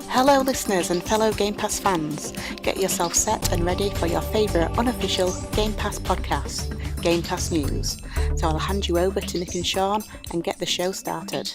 Hello listeners and fellow Game Pass fans, get yourself set and ready for your favourite unofficial Game Pass podcast, Game Pass News. So I'll hand you over to Nick and Sean and get the show started.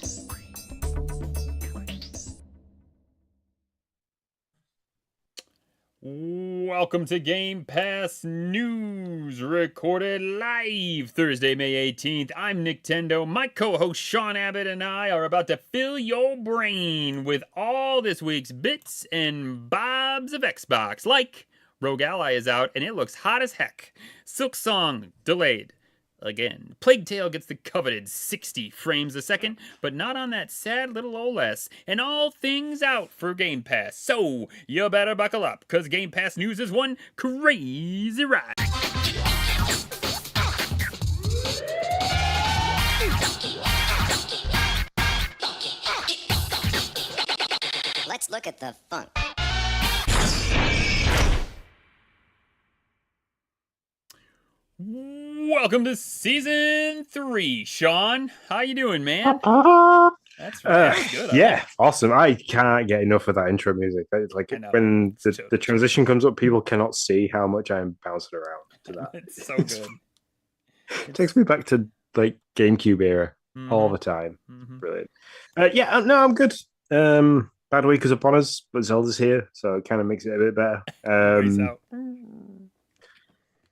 Welcome to Game Pass News, recorded live Thursday, May 18th. I'm Nintendo. My co-host Sean Abbott and I are about to fill your brain with all this week's bits and bobs of Xbox, like Rogue Ally is out and it looks hot as heck. Silksong delayed. Again, Plague Tale gets the coveted 60 frames a second, but not on that sad little OLED. And all things out for Game Pass. So, you better buckle up, because Game Pass News is one crazy ride. Let's look at the funk. Welcome to Season 3, Sean. How you doing, man? That's right. That's good. Yeah, awesome. I can't get enough of that intro music. It's like when the transition comes up, people cannot see how much I'm bouncing around to that. It's so good. It takes me back to like GameCube era all the time. Brilliant. No, I'm good. Bad week is upon us, but Zelda's here, so it kind of makes it a bit better.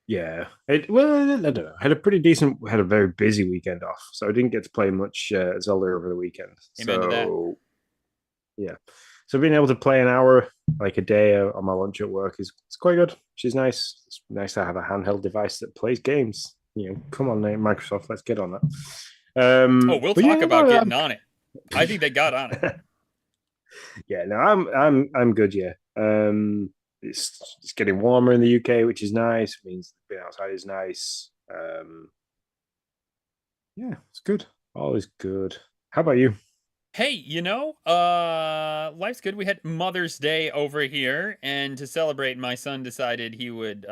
Yeah, I don't know. I had a very busy weekend off, so I didn't get to play much Zelda over the weekend. Yeah, so being able to play an hour like a day on my lunch at work is quite good. She's nice. It's nice to have a handheld device that plays games. Come on, Microsoft, let's get on that. We'll talk about getting on it. I think they got on it. Yeah, no, I'm good. Yeah. It's getting warmer in the UK, which is nice. It means being outside is nice. Yeah, it's good. All is good. How about you? Hey, life's good. We had Mother's Day over here, and to celebrate, my son decided he would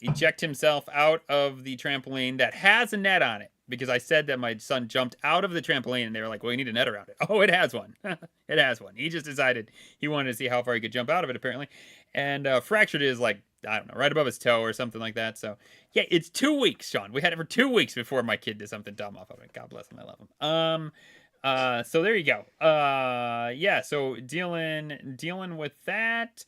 eject himself out of the trampoline that has a net on it. Because I said that my son jumped out of the trampoline, and they were like, well, we need a net around it. Oh, it has one. It has one. He just decided he wanted to see how far he could jump out of it, apparently. And fractured his, right above his toe or something like that. So, yeah, it's 2 weeks, Sean. We had it for 2 weeks before my kid did something dumb off of it. God bless him. I love him. So there you go. So dealing with that.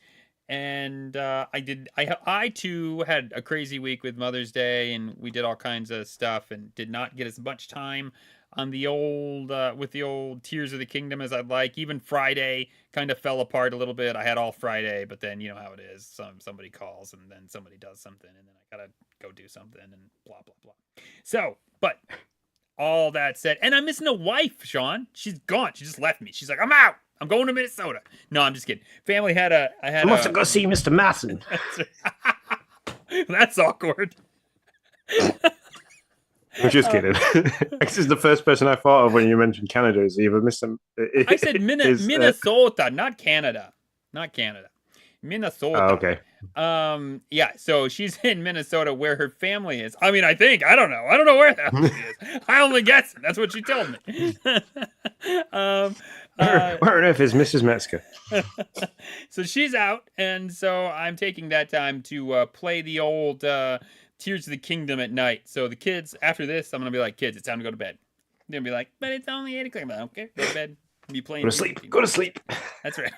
And I too had a crazy week with Mother's Day, and we did all kinds of stuff and did not get as much time on the old with the old Tears of the Kingdom as I'd like. Even Friday kind of fell apart a little bit. I had all Friday, but then you know how it is. Somebody calls and then somebody does something, and then I gotta go do something and blah blah blah. So, but all that said, and I'm missing a wife, Sean. She's gone. She just left me. She's like, I'm out. I'm going to Minnesota. No, I'm just kidding. Family had a. I must have go see Mr. Masson. That's awkward. I'm just kidding. This is the first person I thought of when you mentioned Canada. Is either Mr. I said Minnesota, not Canada. Not Canada. Minnesota. Oh, okay. Yeah, so she's in Minnesota where her family is. I mean, I don't know. I don't know where that she is. I only guess. That's what she told me. Where on earth is Mrs. Metzger? So she's out, and so I'm taking that time to play the old Tears of the Kingdom at night. So the kids, after this, I'm going to be like, kids, it's time to go to bed. They're going to be like, but it's only 8 o'clock. I'm like, okay, go to bed. Be playing. Go to sleep. Go to sleep. That's right.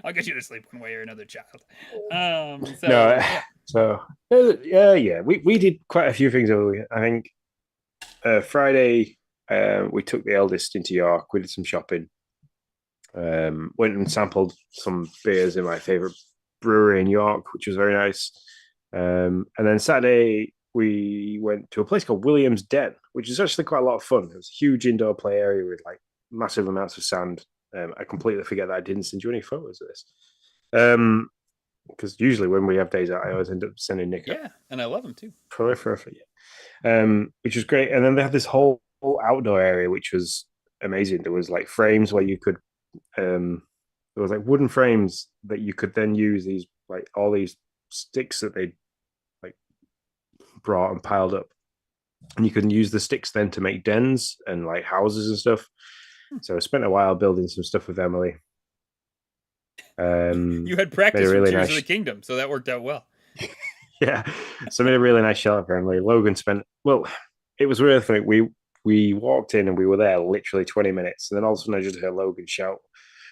I'll get you to sleep one way or another, child. We did quite a few things over the weekend. I think Friday we took the eldest into York. We did some shopping. Went and sampled some beers in my favorite brewery in York, which was very nice. And then Saturday we went to a place called William's Den, which is actually quite a lot of fun. It was a huge indoor play area with like massive amounts of sand. I completely forget that I didn't send you any photos of this. Because usually when we have days out, I always end up sending Nick. Yeah, and I love them too. Which was great. And then they had this whole outdoor area, which was amazing. There was like frames where you could, there was like wooden frames that you could then use these, like all these sticks that they like brought and piled up. And you can use the sticks then to make dens and like houses and stuff. So I spent a while building some stuff with Emily. You had Made practice a for really Tears of nice, the Kingdom, so that worked out well. yeah. So I made a really nice shelter for Emily. Logan spent, well, it was really funny. We walked in and we were there literally 20 minutes, and then all of a sudden I just heard Logan shout,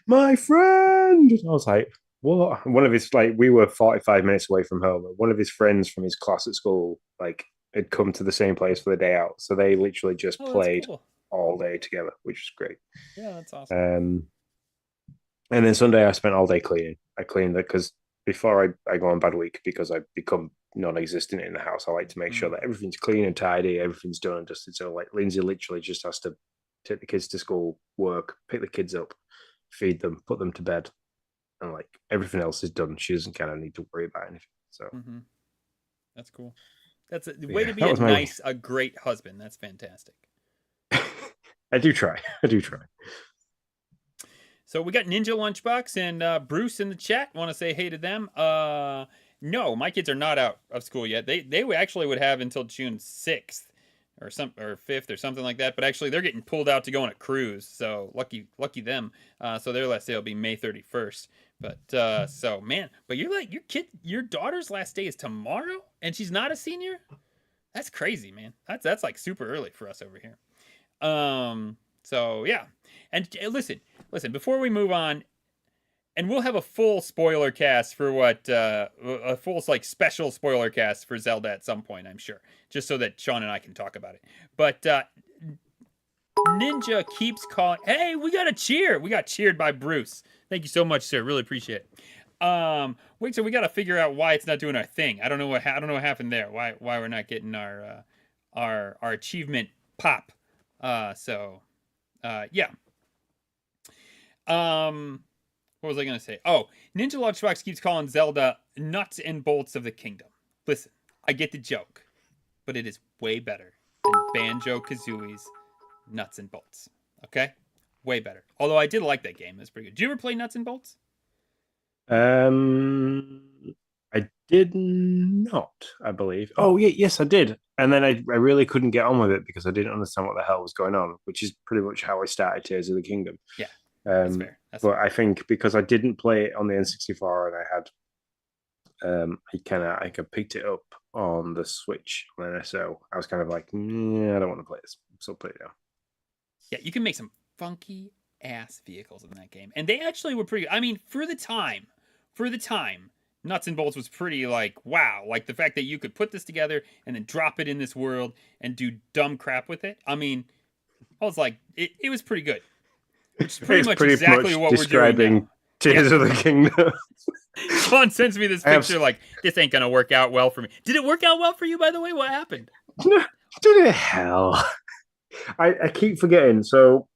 "My friend!" And I was like, "What?" And one of his, like, we were 45 minutes away from home, and one of his friends from his class at school, like, had come to the same place for the day out, so they literally just Oh, that's played cool. all day together, which was great. Yeah, that's awesome. And then Sunday I spent all day cleaning. I cleaned it because before I go on bad week, because I become non-existent in the house, I like to make sure that everything's clean and tidy, everything's done and dusted. So like Lindsay literally just has to take the kids to school, work, pick the kids up, feed them, put them to bed, and like everything else is done. She doesn't kind of need to worry about anything. So That's cool. That's a way to be that a was my nice, a great husband. That's fantastic. I do try. I do try. So we got Ninja Lunchbox and Bruce in the chat. Want to say hey to them? No, my kids are not out of school yet. They actually would have until June 6th or 5th or something like that. But actually, they're getting pulled out to go on a cruise. So lucky them. So their last day will be May 31st. But so man, but you're like your daughter's last day is tomorrow, and she's not a senior. That's crazy, man. That's like super early for us over here. So yeah, and listen. Before we move on, and we'll have a full spoiler cast for what a full like special spoiler cast for Zelda at some point, I'm sure, just so that Sean and I can talk about it. But Ninja keeps calling. Hey, we got a cheer. We got cheered by Bruce. Thank you so much, sir. Really appreciate it. Wait, so we got to figure out why it's not doing our thing. I don't know what happened there. Why we're not getting our achievement pop. Yeah. What was I gonna say? Oh, Ninja Lunchbox keeps calling Zelda nuts and bolts of the kingdom. Listen, I get the joke, but it is way better than Banjo-Kazooie's nuts and bolts. Okay, way better. Although I did like that game; it's pretty good. Did you ever play Nuts and Bolts? I did not, I believe. Oh, yeah, yes, I did. And then I really couldn't get on with it because I didn't understand what the hell was going on, which is pretty much how I started Tears of the Kingdom. Yeah, that's fair. But I think because I didn't play it on the N64 and I picked it up on the Switch on NSO, I was kind of like, I don't want to play this. So play it now. Yeah, you can make some funky ass vehicles in that game, and they actually were pretty. I mean, for the time, Nuts and Bolts was pretty like wow, like the fact that you could put this together and then drop it in this world and do dumb crap with it. I mean, I was like, it was pretty good. Which is pretty much exactly what we're doing now. Tears of the Kingdom. Sean sends me this picture like, this ain't gonna work out well for me. Did it work out well for you, by the way? What happened? Did it hell? I keep forgetting. So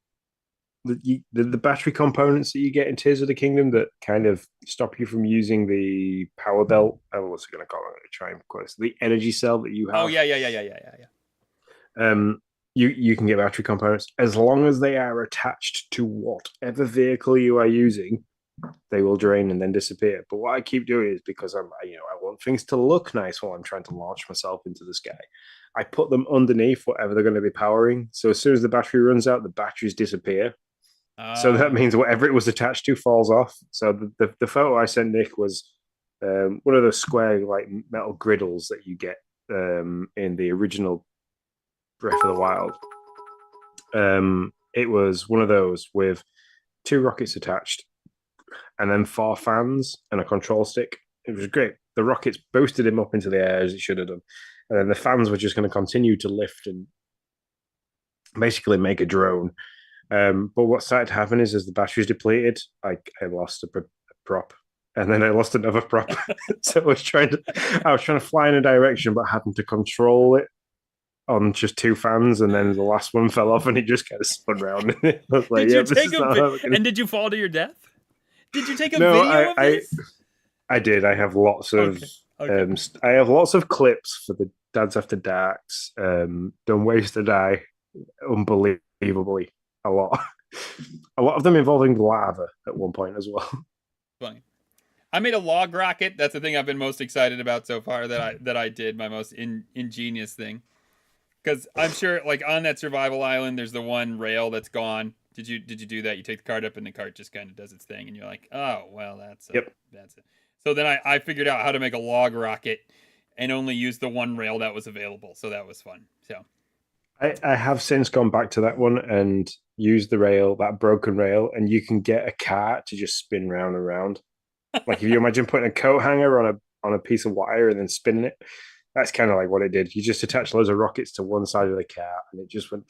the battery components that you get in Tears of the Kingdom that kind of stop you from using the power belt. What's it going to call it? Try and quote the energy cell that you have. Oh yeah. You can get battery components as long as they are attached to whatever vehicle you are using. They will drain and then disappear. But what I keep doing is because I want things to look nice while I'm trying to launch myself into the sky. I put them underneath whatever they're going to be powering. So as soon as the battery runs out, the batteries disappear. So that means whatever it was attached to falls off. So the photo I sent Nick was one of those square like metal griddles that you get in the original Breath of the Wild. It was one of those with 2 rockets attached and then 4 fans and a control stick. It was great. The rockets boosted him up into the air as it should have done. And then the fans were just going to continue to lift and basically make a drone. But what started to happen is as the batteries depleted, I lost a prop, and then I lost another prop. So I was trying to fly in a direction, but having to control it on just 2 fans, and then the last one fell off, and it just kind of spun around. I was like, and did you fall to your death? Did you take a video of this? I did. I have lots of I have lots of clips for the Dads After Darks. Don't Waste a Die, unbelievably. A lot of them involving lava at one point as well. Funny. I made a log rocket. That's the thing I've been most excited about so far that I did, my most ingenious thing. Because I'm sure, like, on that survival island, there's the one rail that's gone. Did you do that? You take the card up and the cart just kind of does its thing, and you're like, oh well, that's Yep. it. So then I figured out how to make a log rocket and only use the one rail that was available. So that was fun. So I have since gone back to that one and used the rail, that broken rail, and you can get a cart to just spin round and round. Like if you imagine putting a coat hanger on a piece of wire and then spinning it, that's kind of like what it did. You just attach loads of rockets to one side of the cart, and it just went.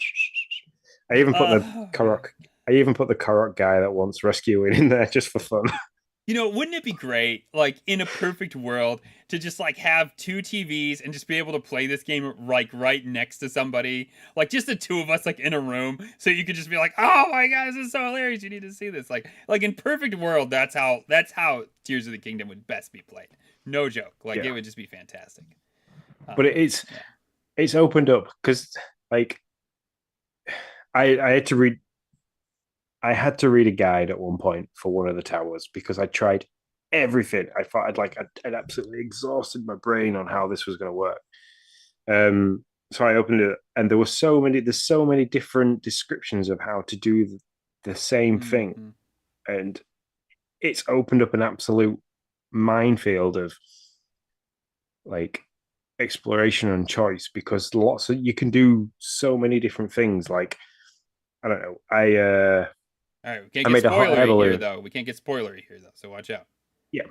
I even put the Korok. I even put the Korok guy that wants rescuing in there just for fun. You know, wouldn't it be great, like in a perfect world, to just like have 2 TVs and just be able to play this game like right next to somebody, like just the 2 of us like in a room, so you could just be like, "Oh my god, this is so hilarious! You need to see this!" Like in perfect world, that's how Tears of the Kingdom would best be played. No joke, like it would just be fantastic. But it's opened up because like I had to read. I had to read a guide at one point for one of the towers because I tried everything. I thought I'd absolutely exhausted my brain on how this was going to work. So I opened it, and there's so many different descriptions of how to do the same thing, and it's opened up an absolute minefield of like exploration and choice because you can do so many different things. Like I don't know, all right, we can't get spoilery here, though. We can't get spoilery here, though, so watch out. Yeah.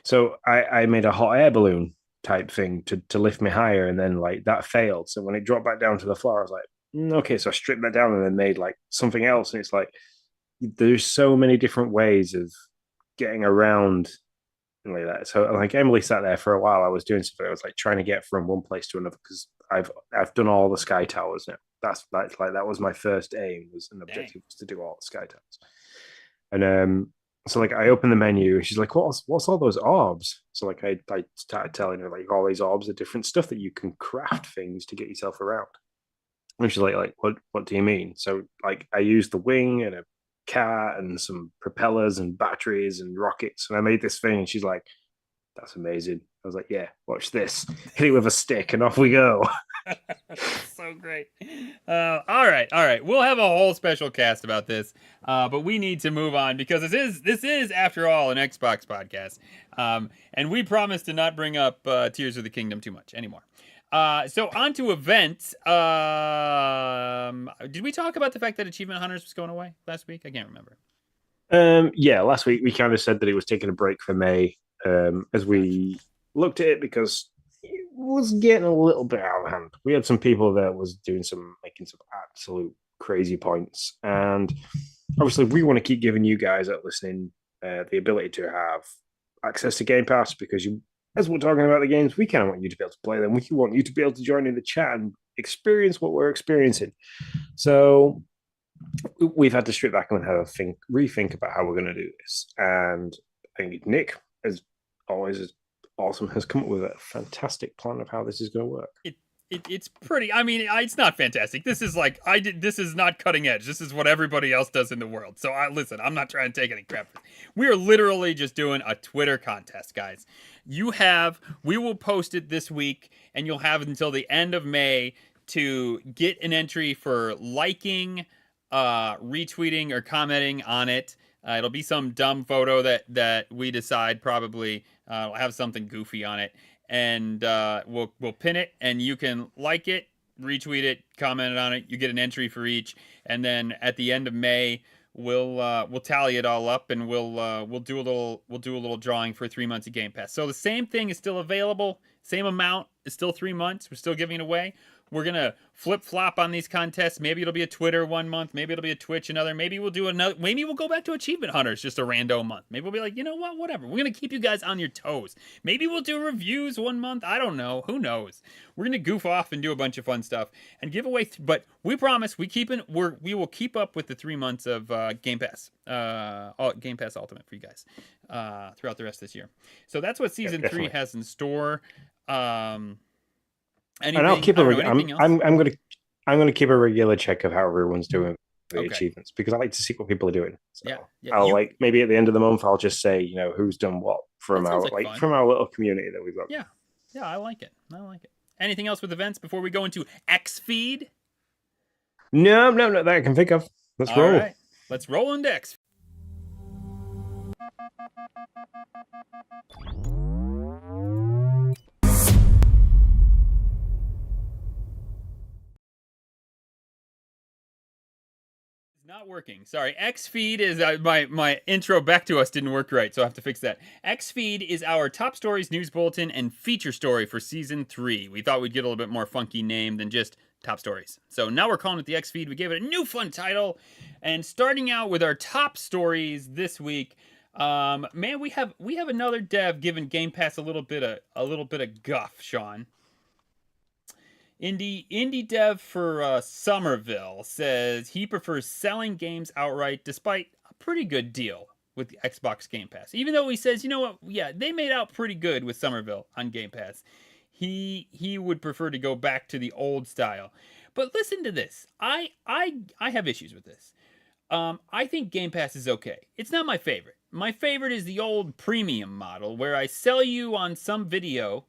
So I made a hot air balloon type thing to lift me higher, and then like that failed. So when it dropped back down to the floor, I was like, okay. So I stripped that down and then made like something else. And it's like there's so many different ways of getting around like that. So like Emily sat there for a while. I was doing something. I was like trying to get from one place to another because I've done all the sky towers now. That's like that was my first aim, was an objective was to do all the sky towers. And so like I opened the menu and she's like, what's all those orbs? So like I started telling her like all these orbs are different stuff that you can craft things to get yourself around. And she's like what do you mean? So like I used the wing and a cat and some propellers and batteries and rockets, and I made this thing, and she's like, that's amazing. I was like, yeah, watch this. Hit it with a stick and off we go. So great. All right. We'll have a whole special cast about this, but we need to move on because this is after all an Xbox podcast, and we promise to not bring up Tears of the Kingdom too much anymore. So on to events. Did we talk about the fact that Achievement Hunters was going away last week? I can't remember. Yeah, last week we kind of said that it was taking a break for May, as we looked at it because it was getting a little bit out of hand. We had some people that was making some absolute crazy points, and obviously we want to keep giving you guys that listening the ability to have access to Game Pass because as we're talking about the games, we kind of want you to be able to play them. We want you to be able to join in the chat and experience what we're experiencing. So we've had to strip back and have a rethink about how we're going to do this. And I think Nick, as always, is awesome, has come up with a fantastic plan of how this is going to work. It's pretty. I mean, it's not fantastic. This is like this is not cutting edge. This is what everybody else does in the world. So listen, I'm not trying to take any crap. We are literally just doing a Twitter contest, guys. We will post it this week, and you'll have until the end of May to get an entry for liking, retweeting, or commenting on it. It'll be some dumb photo that we decide probably. Will have something goofy on it. And we'll pin it, and you can like it, retweet it, comment on it. You get an entry for each, and then at the end of May, we'll tally it all up, and we'll do a little drawing for 3 months of Game Pass. So the same thing is still available, same amount is still 3 months. We're still giving it away. We're gonna flip flop on these contests. Maybe it'll be a Twitter 1 month. Maybe it'll be a Twitch another. Maybe we'll do another. Maybe we'll go back to Achievement Hunters, just a rando month. Maybe we'll be like, you know what, whatever. We're gonna keep you guys on your toes. Maybe we'll do reviews 1 month. I don't know. Who knows? We're gonna goof off and do a bunch of fun stuff and give away. But we promise we will keep up with the 3 months of Game Pass, Game Pass Ultimate for you guys throughout the rest of this year. So that's what Season 3 has in store. Anything, and I'll keep I'm going to keep a regular check of how everyone's doing the achievements because I like to see what people are doing. So I'll maybe at the end of the month I'll just say who's done what from our from our little community that we've got. Yeah, I like it. Anything else with events before we go into X Feed? No, that I can think of. Let's roll. Let's roll into X. Not working. Sorry. Xfeed is my intro back to us didn't work right, so I have to fix that. Xfeed is our top stories, news bulletin, and feature story for season 3. We thought we'd get a little bit more funky name than just top stories. So now we're calling it the Xfeed. We gave it a new fun title, and starting out with our top stories this week. Man, we have another dev giving Game Pass a little bit of guff, Sean. Indie dev for Somerville says he prefers selling games outright despite a pretty good deal with the Xbox Game Pass. Even though he says, you know what, yeah, they made out pretty good with Somerville on Game Pass. He would prefer to go back to the old style. But listen to this. I have issues with this. I think Game Pass is okay. It's not my favorite. My favorite is the old premium model where I sell you on some video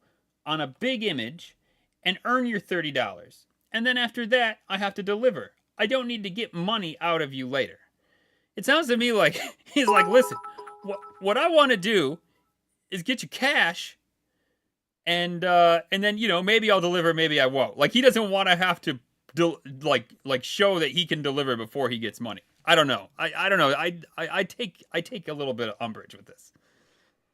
on a big image and earn your $30. And then after that, I have to deliver. I don't need to get money out of you later. It sounds to me like he's like, listen, what I want to do is get you cash, and then, you know, maybe I'll deliver, maybe I won't. Like, he doesn't want to have to like show that he can deliver before he gets money. I don't know. I don't know. I take a little bit of umbrage with this.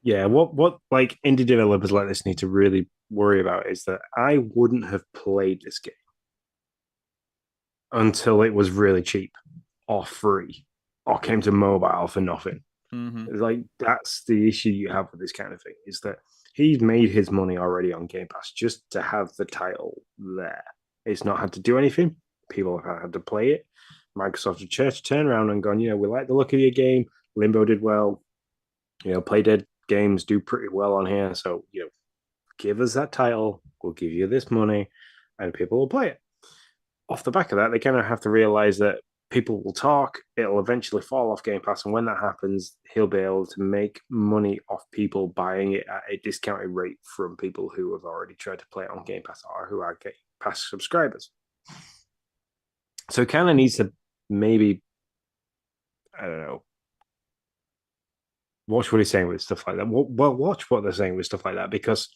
Yeah, what like indie developers like this need to really worry about is that I wouldn't have played this game until it was really cheap or free or came to mobile for nothing. Mm-hmm. Like, that's the issue you have with this kind of thing, is that he's made his money already on Game Pass just to have the title there. It's not had to do anything. People have had to play it. Microsoft have turned around and gone, you know, we like the look of your game. Limbo did well. You know, Playdead games do pretty well on here. So, you know, give us that title. We'll give you this money and people will play it. Off the back of that, they kind of have to realize that people will talk. It'll eventually fall off Game Pass. And when that happens, he'll be able to make money off people buying it at a discounted rate from people who have already tried to play it on Game Pass or who are Game Pass subscribers. So it kind of needs to maybe, I don't know, watch what he's saying with stuff like that. Well, watch what they're saying with stuff like that, because,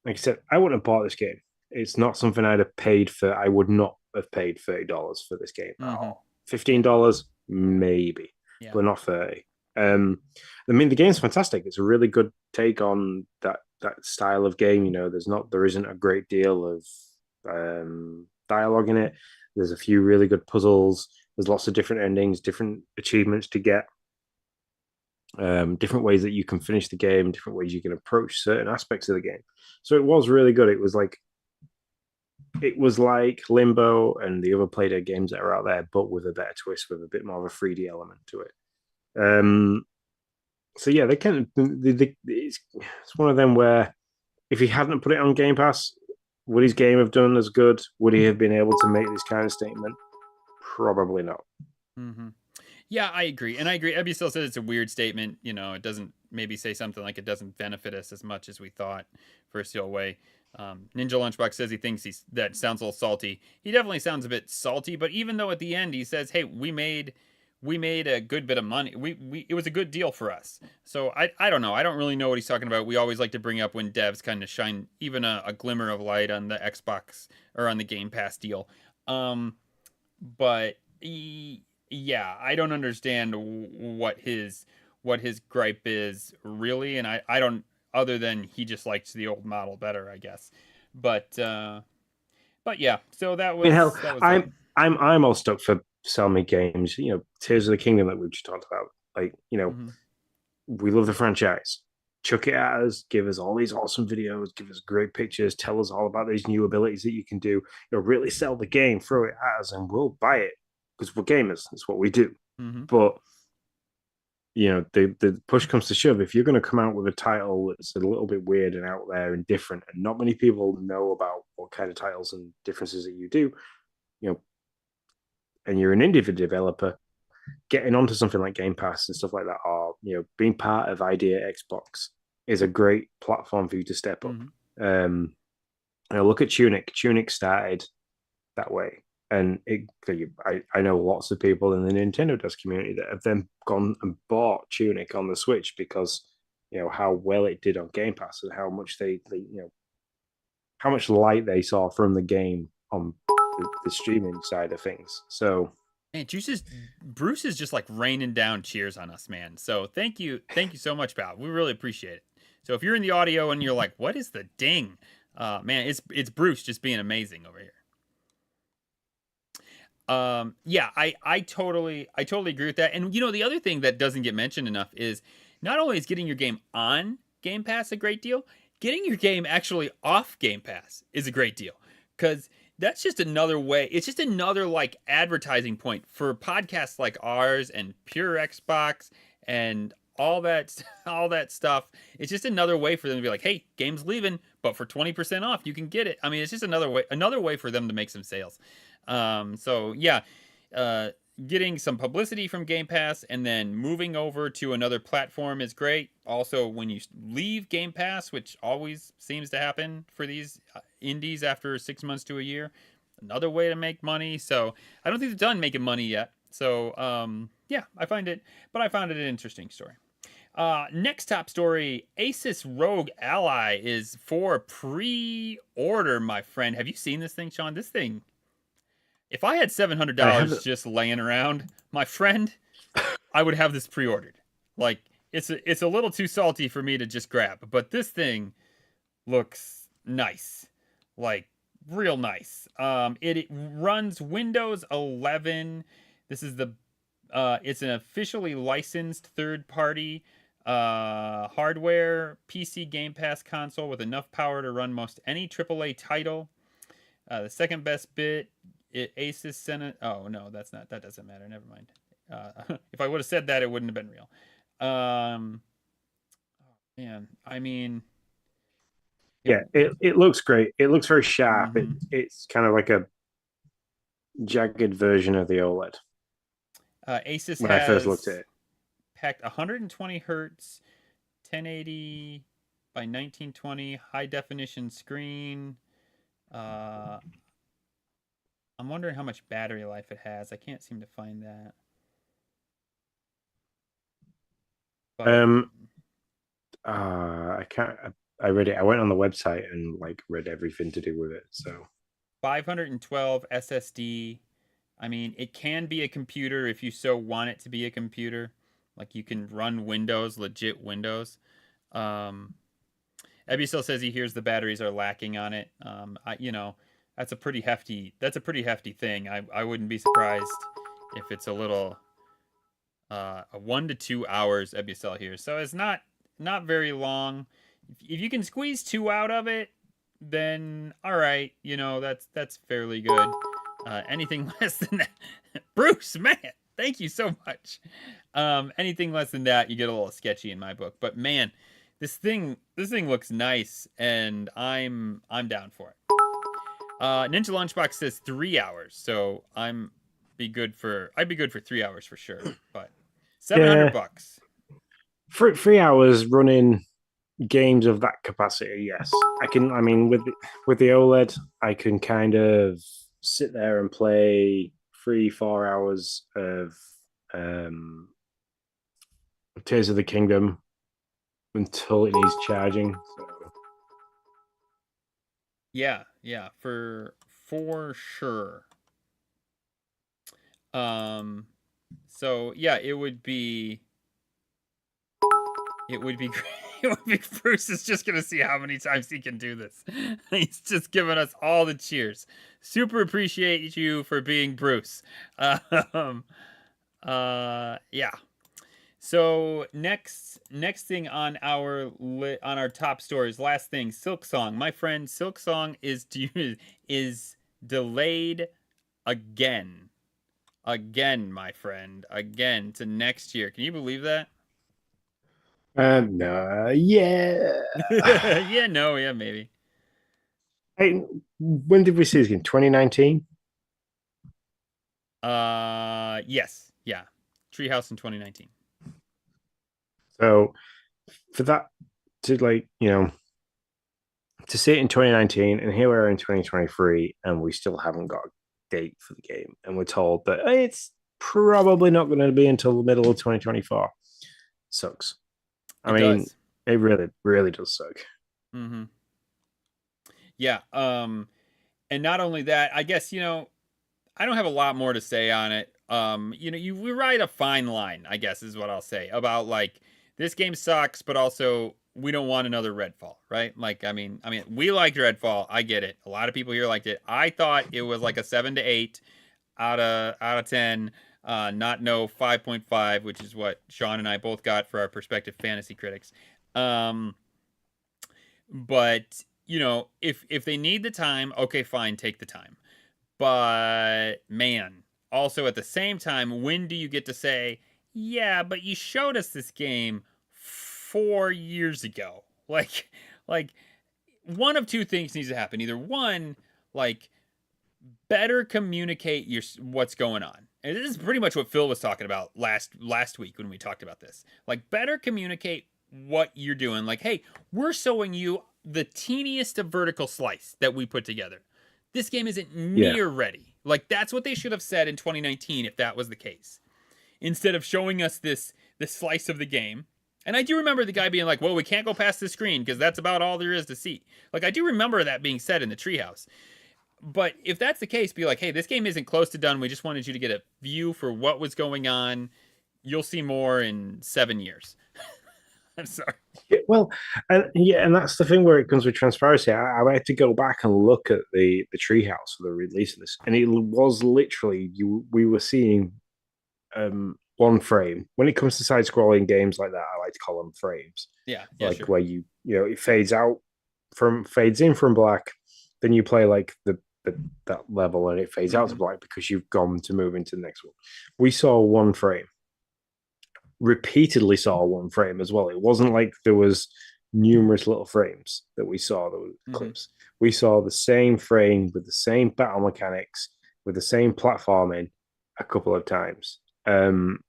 like I said, I wouldn't have bought this game. It's not something I'd have paid for. I would not have paid $30 for this game. Mm-hmm. $15, maybe, yeah, but not 30. I mean, the game's fantastic. It's a really good take on that style of game. You know, there isn't a great deal of dialogue in it. There's a few really good puzzles. There's lots of different endings, different achievements to get. Different ways that you can finish the game, different ways you can approach certain aspects of the game. So it was really good. It was like Limbo and the other Playdead games that are out there, but with a better twist, with a bit more of a 3D element to it. So yeah, they can. It's one of them where if he hadn't put it on Game Pass, would his game have done as good? Would he have been able to make this kind of statement? Probably not. Mm-hmm. Yeah, I agree. And I agree. Ebby still says it's a weird statement. You know, it doesn't maybe say something like it doesn't benefit us as much as we thought for a Steel Way. Ninja Lunchbox says he thinks that sounds a little salty. He definitely sounds a bit salty, but even though at the end he says, hey, we made a good bit of money. It was a good deal for us. So I don't know. I don't really know what he's talking about. We always like to bring up when devs kind of shine even a glimmer of light on the Xbox or on the Game Pass deal. But yeah, I don't understand what his gripe is really, and I don't, other than he just likes the old model better, I guess. But yeah, so that was. I mean, hell, that was I'm all stuck for sell me games. You know, Tears of the Kingdom that we've just talked about. Like, you know, we love the franchise. Chuck it at us, give us all these awesome videos, give us great pictures, tell us all about these new abilities that you can do. You know, really sell the game, throw it at us, and we'll buy it because we're gamers. That's what we do. But you know, the push comes to shove. If you're going to come out with a title that's a little bit weird and out there and different, and not many people know about what kind of titles and differences that you do, you know, and you're an indie developer, getting onto something like Game Pass and stuff like that, or, you know, being part of Idea Xbox is a great platform for you to step up. You know, look at Tunic. Tunic started that way. And I know lots of people in the Nintendo Desk community that have then gone and bought Tunic on the Switch because how well it did on Game Pass and how much how much light they saw from the game on the streaming side of things. So Man, Bruce is just like raining down cheers on us, man. So thank you so much, pal. We really appreciate it. So if you're in the audio and you're like, "What is the ding?" Man, it's Bruce just being amazing over here. Yeah, I totally agree with that. And the other thing that doesn't get mentioned enough is not only is getting your game on Game Pass a great deal, getting your game actually off Game Pass is a great deal, because that's just another way. It's just another like advertising point for podcasts like ours and Pure Xbox and all that all that stuff. It's just another way for them to be like, "Hey, game's leaving, but for 20% off, you can get it." I mean, it's just another way for them to make some sales. So yeah, uh, getting some publicity from Game Pass and then moving over to another platform is great. Also, when you leave Game Pass, which always seems to happen for these indies after 6 months to a year, another way to make money. So I don't think they're done making money yet. So yeah, I found it an interesting story. Next top story, ASUS Rogue Ally is for pre-order, my friend. Have you seen this thing, Sean? This thing, if I had $700 just laying around, my friend, I would have this pre-ordered. Like, it's a little too salty for me to just grab, but this thing looks nice, like real nice. It runs Windows 11. This is it's an officially licensed third-party hardware PC Game Pass console with enough power to run most any AAA title. The second best bit, ASUS Senate. Oh no, that's not. That doesn't matter. Never mind. If I would have said that, it wouldn't have been real. Oh, man, I mean, yeah, it looks great. It looks very sharp. Mm-hmm. It's kind of like a jagged version of the OLED. ASUS when has I first looked at it. packed 120 hertz, 1080 by 1920 high definition screen. I'm wondering how much battery life it has. I can't seem to find that. But I can't. I read it. I went on the website and like read everything to do with it. So 512 SSD. I mean, it can be a computer if you so want it to be a computer. Like, you can run Windows, legit Windows. Ebisil says he hears the batteries are lacking on it. That's a pretty hefty thing. I wouldn't be surprised if it's a little a 1 to 2 hours Ebisil here. So it's not very long. If you can squeeze 2 out of it, then all right, that's fairly good. Anything less than that, Bruce, man, thank you so much. Anything less than that, you get a little sketchy in my book. But man, this thing looks nice, and I'm down for it. Ninja Lunchbox says 3 hours, so I'd be good for 3 hours for sure. But $700. For 3 hours running games of that capacity, yes, I can. I mean, with the OLED, I can kind of sit there and play 3-4 hours of Tears of the Kingdom until it needs charging. So. Yeah, for sure. So yeah, it would be great. It would be Bruce is just gonna see how many times he can do this. He's just giving us all the cheers. Super appreciate you for being Bruce. Yeah. So next thing on our top stories, last thing, Silksong. My friend, Silksong is delayed again, my friend, again to next year. Can you believe that? No, yeah. Yeah, no, yeah, maybe. Hey, when did we see this game? 2019? Yes, yeah. Treehouse in 2019. So for that to to see it in 2019, and here we are in 2023, and we still haven't got a date for the game, and we're told that it's probably not going to be until the middle of 2024. Sucks. I mean, does. it really, really does suck. Mm-hmm. Yeah. And not only that, I guess, I don't have a lot more to say on it. We ride a fine line, I guess is what I'll say, about like this game sucks, but also we don't want another Redfall, right? Like, I mean, we liked Redfall. I get it. A lot of people here liked it. I thought it was like a 7 to 8 out of 10. Not no 5.5, which is what Sean and I both got for our prospective fantasy critics. But if they need the time, okay, fine, take the time. But man, also at the same time, when do you get to say, yeah, but you showed us this game 4 years ago? Like one of two things needs to happen. Either one, like better communicate what's going on. And this is pretty much what Phil was talking about last week when we talked about this. Like better communicate what you're doing. Like, hey, we're showing you the teeniest of vertical slice that we put together. This game isn't near ready. Like that's what they should have said in 2019 if that was the case. Instead of showing us this slice of the game. And I do remember the guy being like, well, we can't go past the screen because that's about all there is to see. Like I do remember that being said in the treehouse. But if that's the case, be like, hey, this game isn't close to done. We just wanted you to get a view for what was going on. You'll see more in 7 years. I'm sorry. Yeah, well, and that's the thing where it comes with transparency. I had to go back and look at the treehouse for the release of this, and it was literally we were seeing one frame. When it comes to side scrolling games like that, I like to call them frames. Yeah, like sure. where it fades in from black, then you play like that level, and it fades out to black because you've gone to move into the next one. We saw one frame. Repeatedly saw one frame as well. It wasn't like there was numerous little frames that we saw, those clips. We saw the same frame with the same battle mechanics, with the same platforming a couple of times. And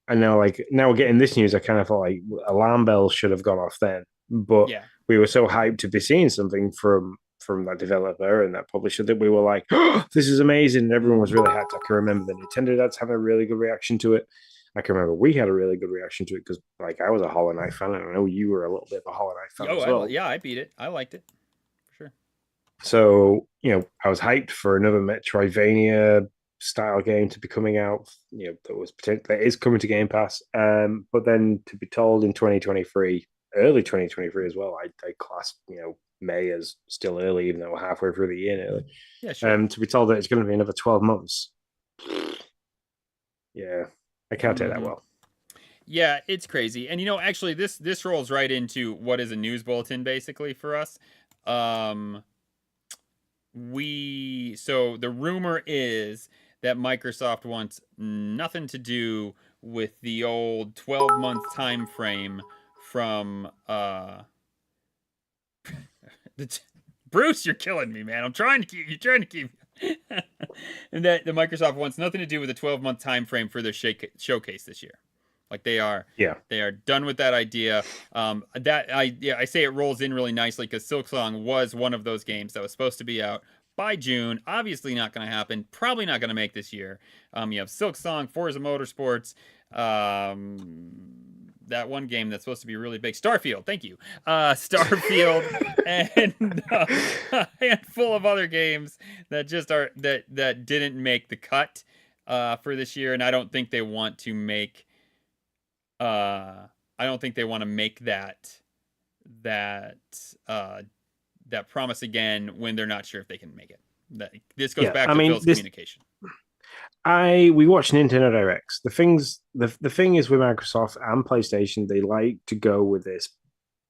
now we're getting this news, I kind of thought like alarm bells should have gone off then. But we were so hyped to be seeing something from that developer and that publisher that we were like, oh, this is amazing. And everyone was really hyped. I can remember the Nintendo dads having a really good reaction to it. I can remember we had a really good reaction to it because, like, I was a Hollow Knight fan, and I know you were a little bit of a Hollow Knight fan as well. I beat it. I liked it for sure. So, I was hyped for another Metroidvania style game to be coming out. That is coming to Game Pass. But then to be told in 2023, early 2023 as well, I classed May as still early, even though we're halfway through the year nearly. Yeah, sure. To be told that it's going to be another 12 months. Yeah. I can't take that well. Yeah, it's crazy. And actually this rolls right into what is a news bulletin basically for us. So the rumor is that Microsoft wants nothing to do with the old 12-month time frame from Bruce, you're killing me, man. You're trying to keep and that the Microsoft wants nothing to do with a 12-month time frame for their showcase this year. Like they are done with that idea. I say it rolls in really nicely because Silksong was one of those games that was supposed to be out by June. Obviously not going to happen. Probably not going to make this year. You have Silksong, Forza Motorsports, that one game that's supposed to be really big, Starfield. Thank you, Starfield, and a handful of other games that just are that didn't make the cut for this year, and I don't think they want to make. I don't think they want to make that promise again when they're not sure if they can make it. This goes back to Phil's communication. We watch Nintendo Directs. The thing is with Microsoft and PlayStation, they like to go with this.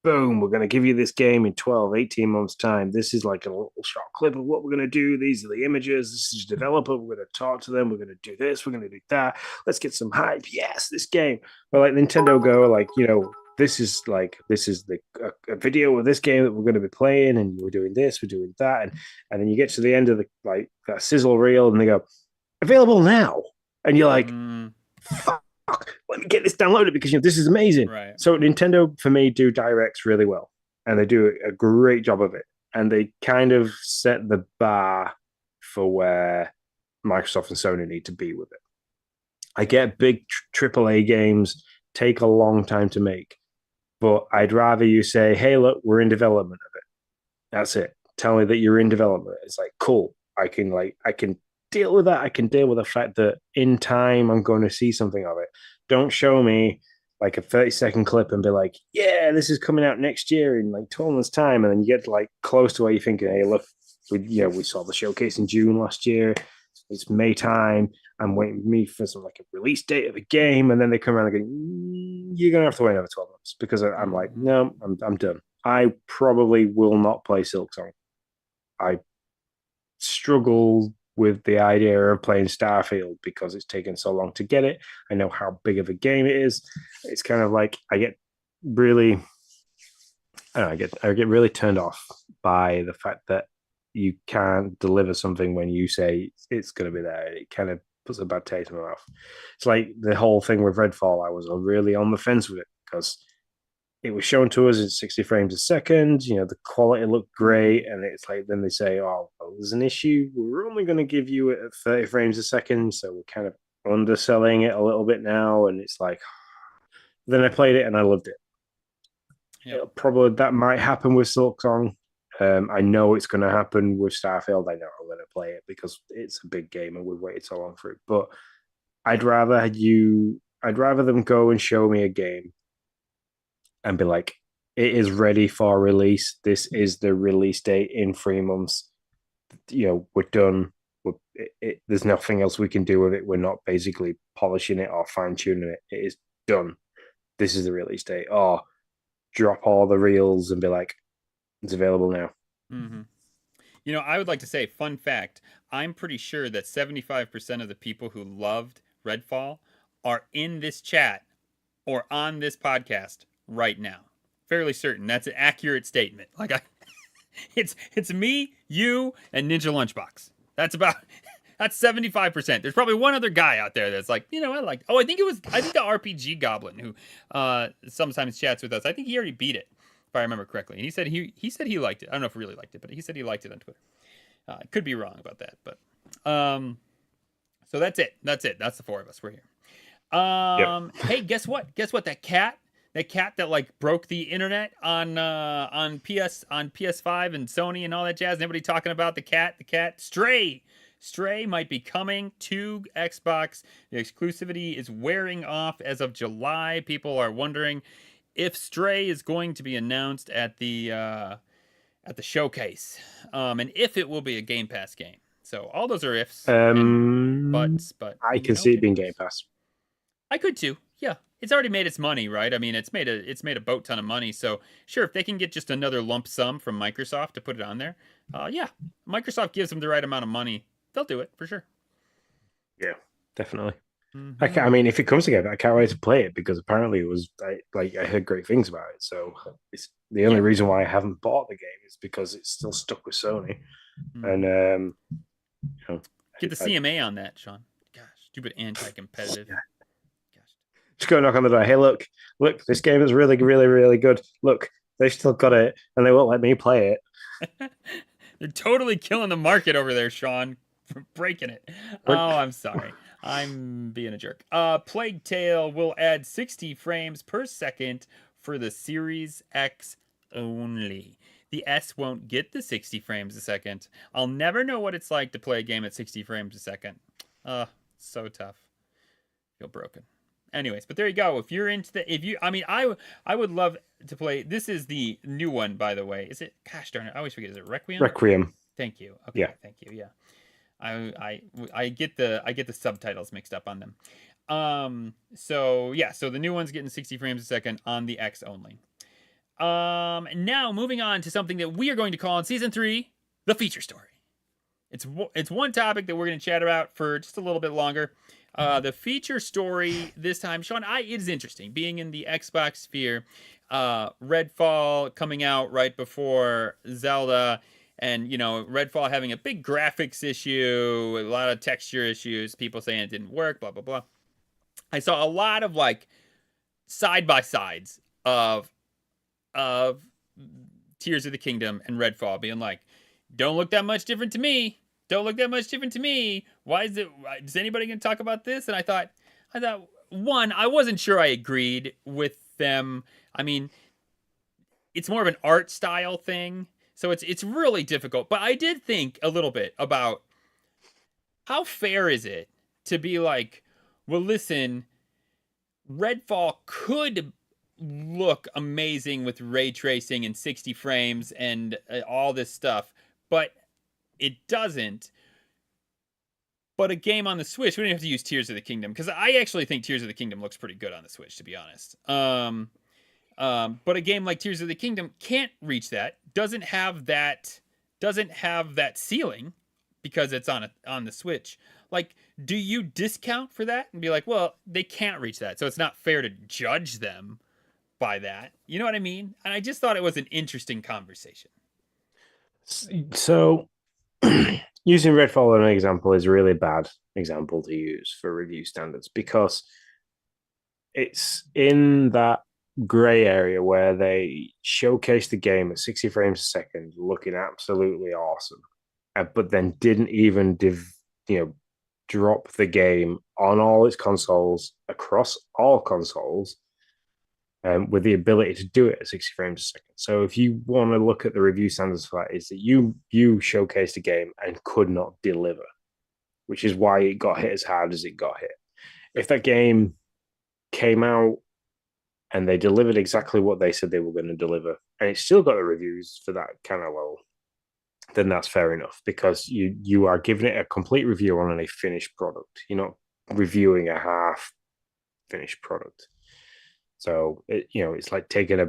Boom, we're going to give you this game in 12, 18 months' time. This is like a little short clip of what we're going to do. These are the images. This is the developer. We're going to talk to them. We're going to do this. We're going to do that. Let's get some hype. Yes, this game. But like Nintendo go, this is a video of this game that we're going to be playing, and we're doing this, we're doing that, and then you get to the end of that sizzle reel, and they go, available now, and you're like, fuck, let me get this downloaded because this is amazing. Right. So Nintendo, for me, do directs really well, and they do a great job of it, and they kind of set the bar for where Microsoft and Sony need to be with it. I get big AAA games take a long time to make, but I'd rather you say, "Hey, look, we're in development of it." That's it. Tell me that you're in development. It's like, cool. I can deal with that. I can deal with the fact that in time I'm going to see something of it. Don't show me like a 30-second clip and be like, yeah, this is coming out next year in like 12 months' time. And then you get like close to where you're thinking, hey, look, we saw the showcase in June last year. It's May time. I'm waiting me for some like a release date of a game. And then they come around and go, you're going to have to wait another 12 months because I'm like, no, I'm done. I probably will not play Silksong. I struggle with the idea of playing Starfield because it's taken so long to get it. I know how big of a game it is. It's kind of like I get really, I get really turned off by the fact that you can't deliver something when you say it's going to be there. It kind of puts a bad taste in my mouth. It's like the whole thing with Redfall. I was really on the fence with it because it was shown to us in 60 frames a second. You know, the quality looked great. And it's like, then they say, oh, well, there's an issue. We're only going to give you it at 30 frames a second. So we're kind of underselling it a little bit now. And it's like, then I played it and I loved it. Yep. Probably that might happen with Silksong. I know it's going to happen with Starfield. I know I'm going to play it because it's a big game and we've waited so long for it. But I'd rather them go and show me a game and be like, it is ready for release. This is the release date in 3 months. You know, we're done. There's nothing else we can do with it. We're not basically polishing it or fine tuning it. It is done. This is the release date. Or drop all the reels and be like, it's available now. Mm-hmm. You know, I would like to say, fun fact, I'm pretty sure that 75% of the people who loved Redfall are in this chat or on this podcast right now. Fairly certain that's an accurate statement. Like it's me, you, and Ninja Lunchbox. That's 75%. There's probably one other guy out there that's like, you know, I think the RPG Goblin who sometimes chats with us. I think he already beat it, if I remember correctly. And he said he liked it. I don't know if he really liked it, but he said he liked it on Twitter. I could be wrong about that, but so that's it. That's the four of us. We're here. Yep. Hey, guess what? That cat that like broke the internet on PS5 and Sony and all that jazz. And everybody talking about the cat. Stray might be coming to Xbox. The exclusivity is wearing off as of July. People are wondering if Stray is going to be announced at the showcase, and if it will be a Game Pass game. So all those are ifs and buts, but I can see it being Game Pass. I could too. Yeah, it's already made its money, right? I mean, it's made a boat ton of money. So sure, if they can get just another lump sum from Microsoft to put it on there, yeah, Microsoft gives them the right amount of money, they'll do it for sure. Yeah, definitely. Mm-hmm. I mean, if it comes together, I can't wait to play it because apparently it was I heard great things about it. So it's the only reason why I haven't bought the game is because it's still stuck with Sony. Mm-hmm. And you know, get the CMA on that, Sean. Gosh, stupid anti-competitive. Yeah. Just go knock on the door. Hey, look, this game is really, really, really good. Look, they've still got it, and they won't let me play it. They're totally killing the market over there, Sean, for breaking it. Oh, I'm sorry. I'm being a jerk. Plague Tale will add 60 frames per second for the Series X only. The S won't get the 60 frames a second. I'll never know what it's like to play a game at 60 frames a second. So tough. Feel broken. Anyways, but there you go. If you're into I would love to play. This is the new one, by the way. Is it? Gosh darn it! I always forget. Is it Requiem? Requiem. Thank you. Okay. Yeah. Thank you. Yeah. I get the subtitles mixed up on them. So the new one's getting 60 frames a second on the X only. Now moving on to something that we are going to call in season 3 the feature story. It's one topic that we're going to chat about for just a little bit longer. The feature story this time, Sean, it is interesting being in the Xbox sphere. Redfall coming out right before Zelda, and Redfall having a big graphics issue, a lot of texture issues, people saying it didn't work, blah blah blah. I saw a lot of like side by sides of Tears of the Kingdom and Redfall being like, don't look that much different to me. don't look that much different to me. Why is anybody going to talk about this? And I thought, one, I wasn't sure I agreed with them. I mean, it's more of an art style thing, so it's really difficult. But I did think a little bit about how fair is it to be like, well, listen, Redfall could look amazing with ray tracing and 60 frames and all this stuff, but it doesn't. But a game on the Switch, we don't have to use Tears of the Kingdom, because I actually think Tears of the Kingdom looks pretty good on the Switch, to be honest. But a game like Tears of the Kingdom can't reach that, doesn't have that ceiling because it's on the Switch. Like, do you discount for that and be like, well, they can't reach that, so it's not fair to judge them by that? You know what I mean? And I just thought it was an interesting conversation. So, using Redfall as an example is a really bad example to use for review standards, because it's in that gray area where they showcase the game at 60 frames a second, looking absolutely awesome, but then didn't even drop the game on all its consoles, across all consoles, with the ability to do it at 60 frames a second. So if you want to look at the review standards for that, is that you showcased a game and could not deliver, which is why it got hit as hard as it got hit. If that game came out and they delivered exactly what they said they were going to deliver, and it still got the reviews for that kind of low, then that's fair enough, because you are giving it a complete review on a finished product. You're not reviewing a half finished product. So it's like taking a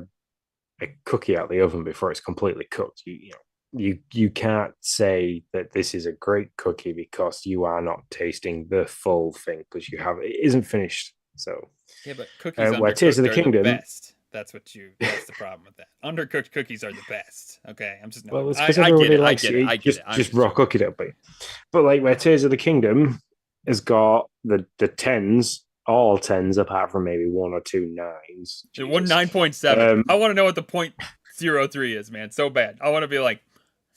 cookie out of the oven before it's completely cooked. You can't say that this is a great cookie because you are not tasting the full thing, because it isn't finished. So yeah, but cookies undercooked Tears of the Kingdom, the best. That's the problem with that. Undercooked cookies are the best. Okay, I'm just well, it's because everybody likes it. I get it. Just raw cook it up, but like where Tears of the Kingdom has got the tens, all tens apart from maybe 1 or 2 nines. One 9.7. I want to know what the 0.03 is, man. So bad. I want to be like,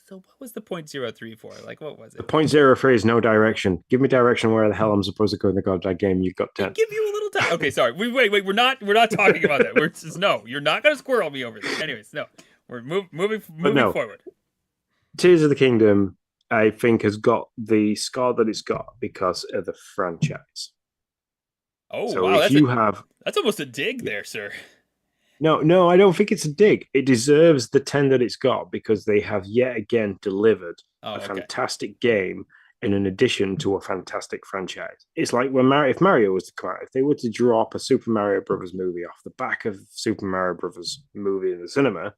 so what was the 0.03 for? Like, what was it? The 0.03 is no direction. Give me direction where the hell I'm supposed to go in the goddamn game. You've got 10. Give you a little time. Okay, sorry. Wait. We're not talking about that. We're just, no. You're not gonna squirrel me over this. Anyways, no. We're moving forward. Tears of the Kingdom, I think, has got the score that it's got because of the franchise. Oh, so wow! That's almost a dig there, sir. No, I don't think it's a dig. It deserves the 10 that it's got because they have yet again delivered a fantastic game in addition to a fantastic franchise. It's like if Mario was to come out, if they were to drop a Super Mario Brothers movie off the back of Super Mario Brothers movie in the cinema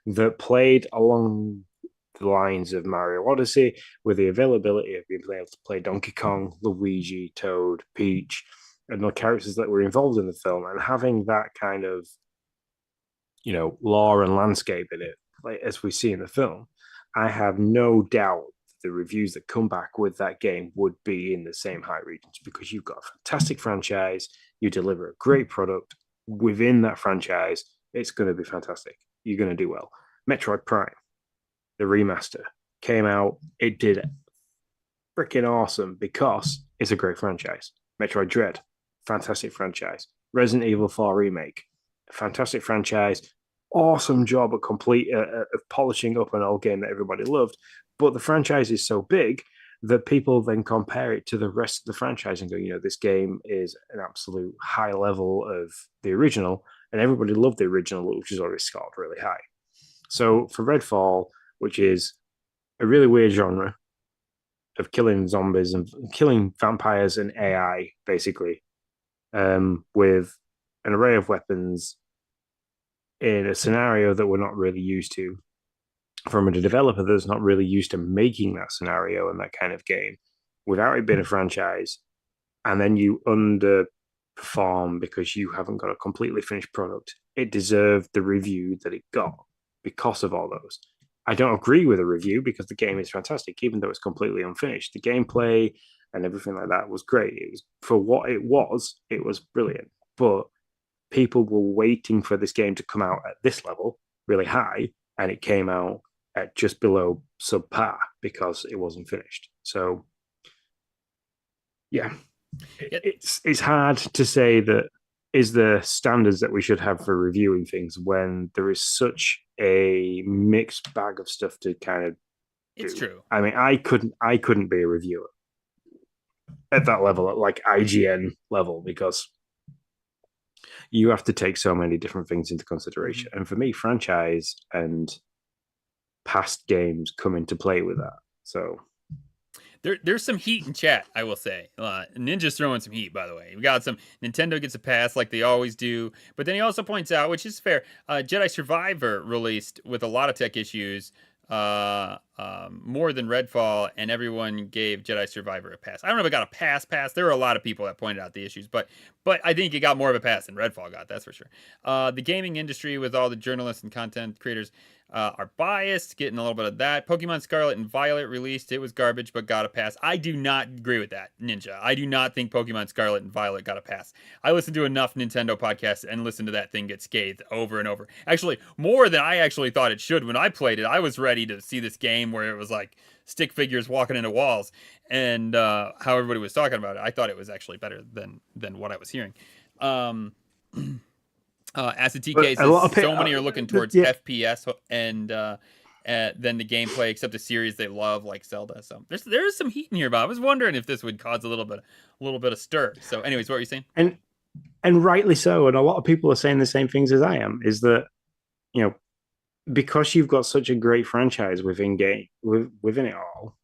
that played along the lines of Mario Odyssey, with the availability of being able to play Donkey Kong, Luigi, Toad, Peach, and the characters that were involved in the film, and having that kind of lore and landscape in it, like as we see in the film, I have no doubt the reviews that come back with that game would be in the same high regions, because you've got a fantastic franchise, you deliver a great product within that franchise, it's going to be fantastic. You're going to do well. Metroid Prime, the remaster, came out, it did freaking awesome because it's a great franchise. Metroid Dread, fantastic franchise. Resident Evil 4 Remake, fantastic franchise, awesome job of polishing up an old game that everybody loved. But the franchise is so big that people then compare it to the rest of the franchise and go, this game is an absolute high level of the original, and everybody loved the original, which is already scored really high. So for Redfall, which is a really weird genre of killing zombies and killing vampires and AI, basically, with an array of weapons in a scenario that we're not really used to, from a developer that's not really used to making that scenario and that kind of game, without it being a franchise, and then you underperform because you haven't got a completely finished product, it deserved the review that it got because of all those. I don't agree with the review because the game is fantastic, even though it's completely unfinished. The gameplay and everything like that was great. It was, for what it was brilliant. But people were waiting for this game to come out at this level, really high, and it came out at just below subpar because it wasn't finished. So, yeah, Yeah. it's hard to say that is the standards that we should have for reviewing things when there is such a mixed bag of stuff to kind of It's do. true. I mean, I couldn't be a reviewer at that level, at like IGN level, because you have to take so many different things into consideration. And for me, franchise and past games come into play with that. So There's some heat in chat, I will say. Ninja's throwing some heat, by the way. We got some Nintendo gets a pass like they always do, but then he also points out, which is fair, Jedi Survivor released with a lot of tech issues, more than Redfall, and everyone gave Jedi Survivor a pass. I don't know if it got a pass. There were a lot of people that pointed out the issues, but I think it got more of a pass than Redfall got. That's for sure. The gaming industry with all the journalists and content creators are biased, getting a little bit of that. Pokemon Scarlet and Violet released. It was garbage, but got a pass. I do not agree with that, Ninja. I do not think Pokemon Scarlet and Violet got a pass. I listened to enough Nintendo podcasts and listened to that thing get scathed over and over. Actually, more than I actually thought it should. When I played it, I was ready to see this game where it was like stick figures walking into walls and how everybody was talking about it. I thought it was actually better than what I was hearing. Acid TK says so many are looking towards FPS and then the gameplay, except the series they love, like Zelda. So there's some heat in here, but I was wondering if this would cause a little bit of stir. So, anyways, what were you saying? And rightly so. And a lot of people are saying the same things as I am. Is that because you've got such a great franchise within it all,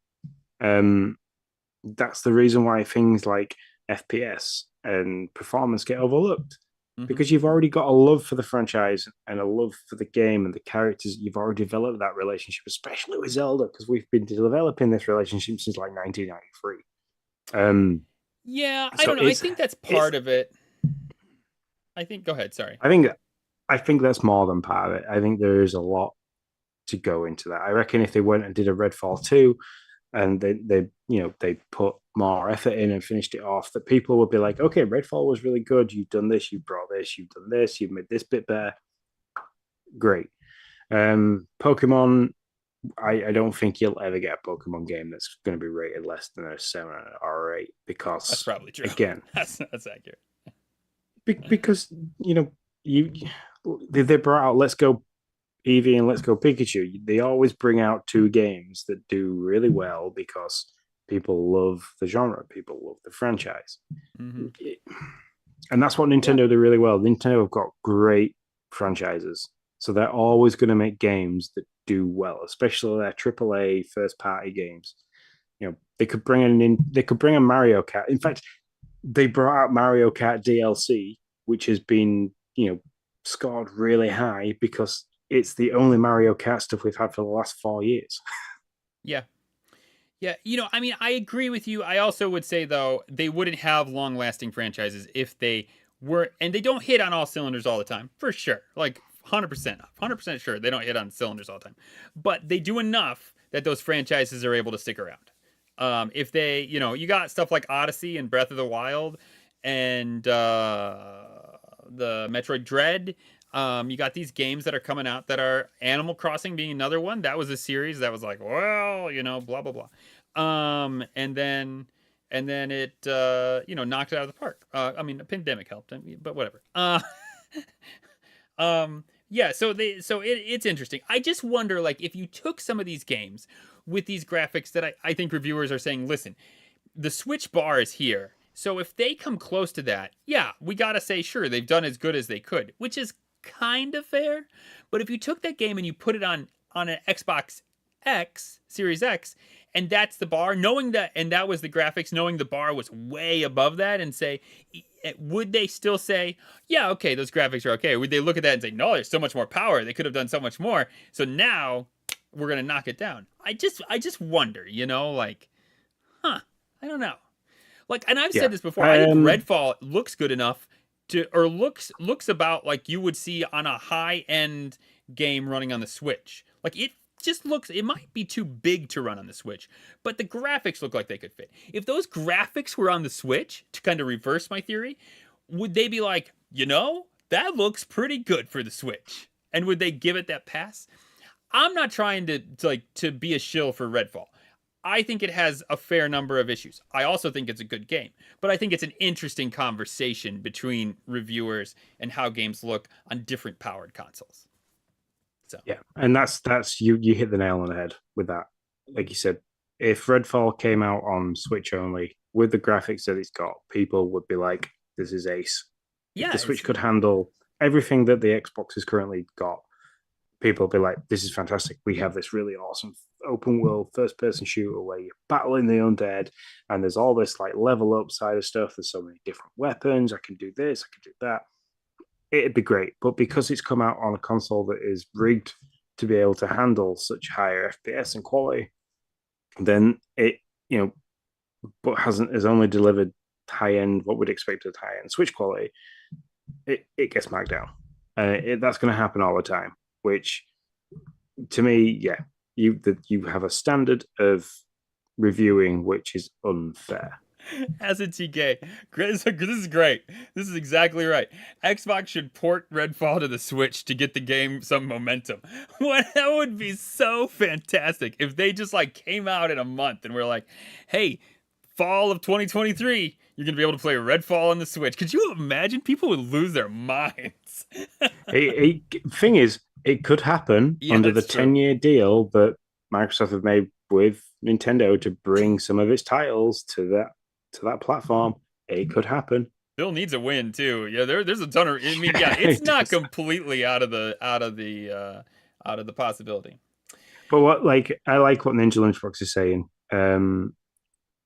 that's the reason why things like FPS and performance get overlooked. Because you've already got a love for the franchise and a love for the game and the characters. You've already developed that relationship, especially with Zelda, because we've been developing this relationship since like 1993. Yeah, I don't know. I think that's part of it. Go ahead. Sorry. I think that's more than part of it. I think there is a lot to go into that. I reckon if they went and did a Redfall 2 and they put more effort in and finished it off, that people would be like, okay, Redfall was really good. You've done this, you've brought this, you've done this, you've made this bit better. Great. Pokemon, I don't think you'll ever get a Pokemon game that's going to be rated less than a 7 or 8 because that's probably true. Again, that's accurate. Because they brought out Let's Go Eevee and Let's Go Pikachu. They always bring out two games that do really well because people love the genre, people love the franchise. And that's what Nintendo do really well. Nintendo have got great franchises, so they're always going to make games that do well, especially their AAA first party games. They could bring a Mario Kart. In fact, they brought out Mario Kart DLC, which has been scored really high because it's the only Mario Kart stuff we've had for the last 4 years. Yeah. I mean, I agree with you. I also would say, though, they wouldn't have long-lasting franchises if they were, and they don't hit on all cylinders all the time, for sure. Like 100% sure they don't hit on cylinders all the time, but they do enough that those franchises are able to stick around. If they, you got stuff like Odyssey and Breath of the Wild and the Metroid Dread. You got these games that are coming out that are Animal Crossing being another one. That was a series that was like, well, blah, blah, blah. And then it, knocked it out of the park. I mean, the pandemic helped, but whatever. Yeah, so it's interesting. I just wonder, like, if you took some of these games with these graphics that I think reviewers are saying, listen, the Switch bar is here. So if they come close to that, yeah, we got to say, sure, they've done as good as they could, which is kind of fair. But if you took that game and you put it on an Xbox X, Series X, and that's the bar, knowing that, and that was the graphics, knowing the bar was way above that, and say, would they still say, yeah, okay, those graphics are okay? Or would they look at that and say, no, there's so much more power. They could have done so much more. So now we're going to knock it down. I just wonder, like, I don't know. Like, and I've said this before. I think Redfall looks good enough or looks about like you would see on a high-end game running on the Switch. Like, it just looks, it might be too big to run on the Switch, but the graphics look like they could fit. If those graphics were on the Switch, to kind of reverse my theory, would they be like, that looks pretty good for the Switch? And would they give it that pass? I'm not trying to be a shill for Redfall. I think it has a fair number of issues. I also think it's a good game, but I think it's an interesting conversation between reviewers and how games look on different powered consoles. So Yeah, and that's you hit the nail on the head with that. Like you said, if Redfall came out on Switch only with the graphics that it's got, people would be like, "This is ace." If yeah, the Switch could handle everything that the Xbox has currently got, people will be like, "This is fantastic. We have this really awesome open world first person shooter where you're battling the undead, and there's all this like level up side of stuff. There's so many different weapons. I can do this. I can do that." It'd be great. But because it's come out on a console that is rigged to be able to handle such higher FPS and quality, then it, but has only delivered high end, what we'd expect of high end Switch quality, it gets marked down. That's going to happen all the time, which to me, yeah, you have a standard of reviewing which is unfair. As a TK, this is great. This is exactly right. Xbox should port Redfall to the Switch to get the game some momentum. That would be so fantastic if they just like came out in a month and we're like, hey, fall of 2023, you're gonna be able to play Redfall on the Switch. Could you imagine? People would lose their minds. Thing is, it could happen under the 10-year deal that Microsoft have made with Nintendo to bring some of its titles to that platform. It could happen. Bill needs a win too. Yeah, there's a ton of. I mean, yeah, it's not completely out of the possibility. But I like what Ninja Lunchbox is saying.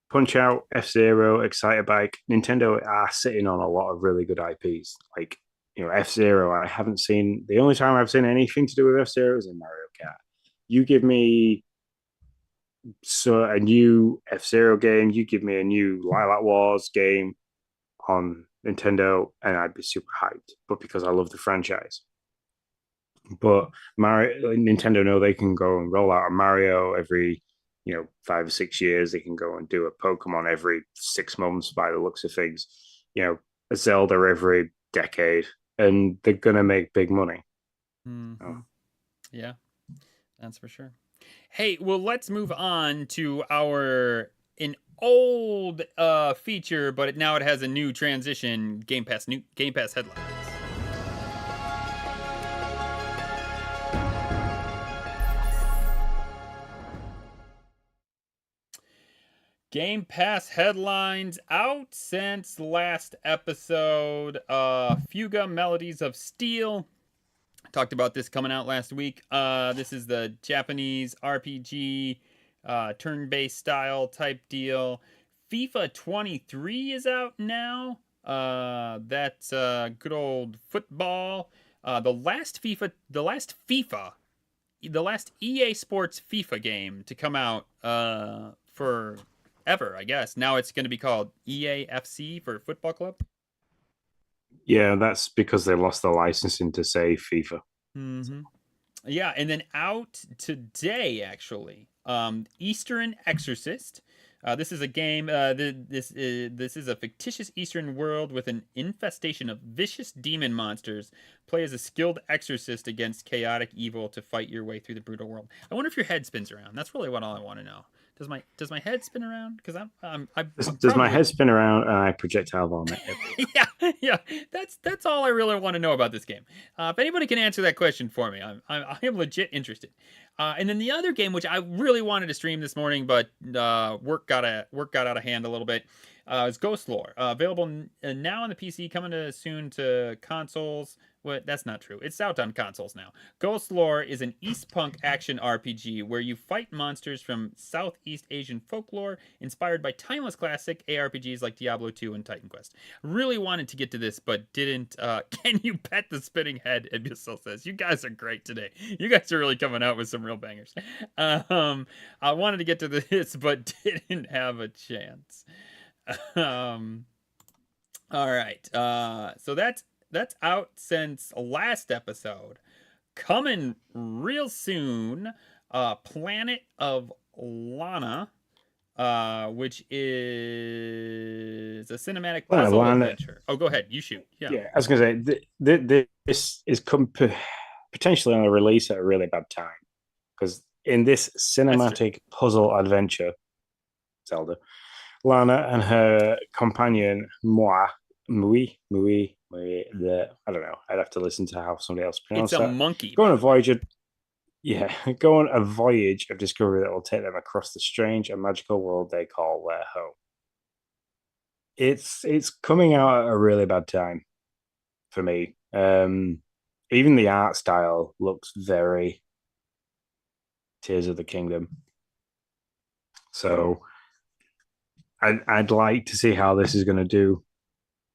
Punch Out, F-Zero, Excitebike, Nintendo are sitting on a lot of really good IPs. Like, F-Zero, I haven't seen. The only time I've seen anything to do with F-Zero is in Mario Kart. You give me a new F-Zero game, you give me a new Lilac Wars game on Nintendo, and I'd be super hyped. But because I love the franchise. But Nintendo know they can go and roll out a Mario every 5 or 6 years. They can go and do a Pokemon every 6 months by the looks of things. A Zelda every decade, and they're gonna make big money. Mm-hmm. Yeah, that's for sure. Hey, well, let's move on to an old feature, but now it has a new transition. Game Pass headlines. Game Pass headlines out since last episode. Fuga Melodies of Steel. Talked about this coming out last week. This is the Japanese RPG turn-based style type deal. FIFA 23 is out now. That's good old football. The last EA Sports FIFA game to come out for ever, I guess. Now it's going to be called EAFC for Football Club. Yeah, that's because they lost the licensing to say FIFA. Mm-hmm. Yeah, and then out today, actually, Eastern Exorcist. This is a game. This is a fictitious Eastern world with an infestation of vicious demon monsters. Play as a skilled exorcist against chaotic evil to fight your way through the brutal world. I wonder if your head spins around. That's really what all I want to know. Does my head spin around? Because does my head spin around and I projectile vomit? yeah. That's all I really want to know about this game. If anybody can answer that question for me, I am legit interested. And then the other game, which I really wanted to stream this morning, but work got out of hand a little bit, is Ghost Lore. Available now on the PC, coming soon to consoles. What? That's not true. It's out on consoles now. Ghost Lore is an East Punk action RPG where you fight monsters from Southeast Asian folklore, inspired by timeless classic ARPGs like Diablo 2 and Titan Quest. Really wanted to get to this, but didn't. Can you pet the spinning head? Abyssal says, you guys are great today. You guys are really coming out with some real bangers. I wanted to get to this, but didn't have a chance. All right. So that's out since last episode. Coming real soon, Planet of Lana, which is a cinematic puzzle adventure. Oh, go ahead. You shoot. Yeah, I was going to say, this is potentially on a release at a really bad time. Because in this cinematic puzzle adventure, Zelda. Lana and her companion Mui. I don't know. I'd have to listen to how somebody else It's pronounced a that. monkey. Go on by a the way. voyage. Yeah, go on a voyage of discovery that will take them across the strange and magical world they call their home. It's coming out at a really bad time for me. Even the art style looks very Tears of the Kingdom. So I'd like to see how this is going to do.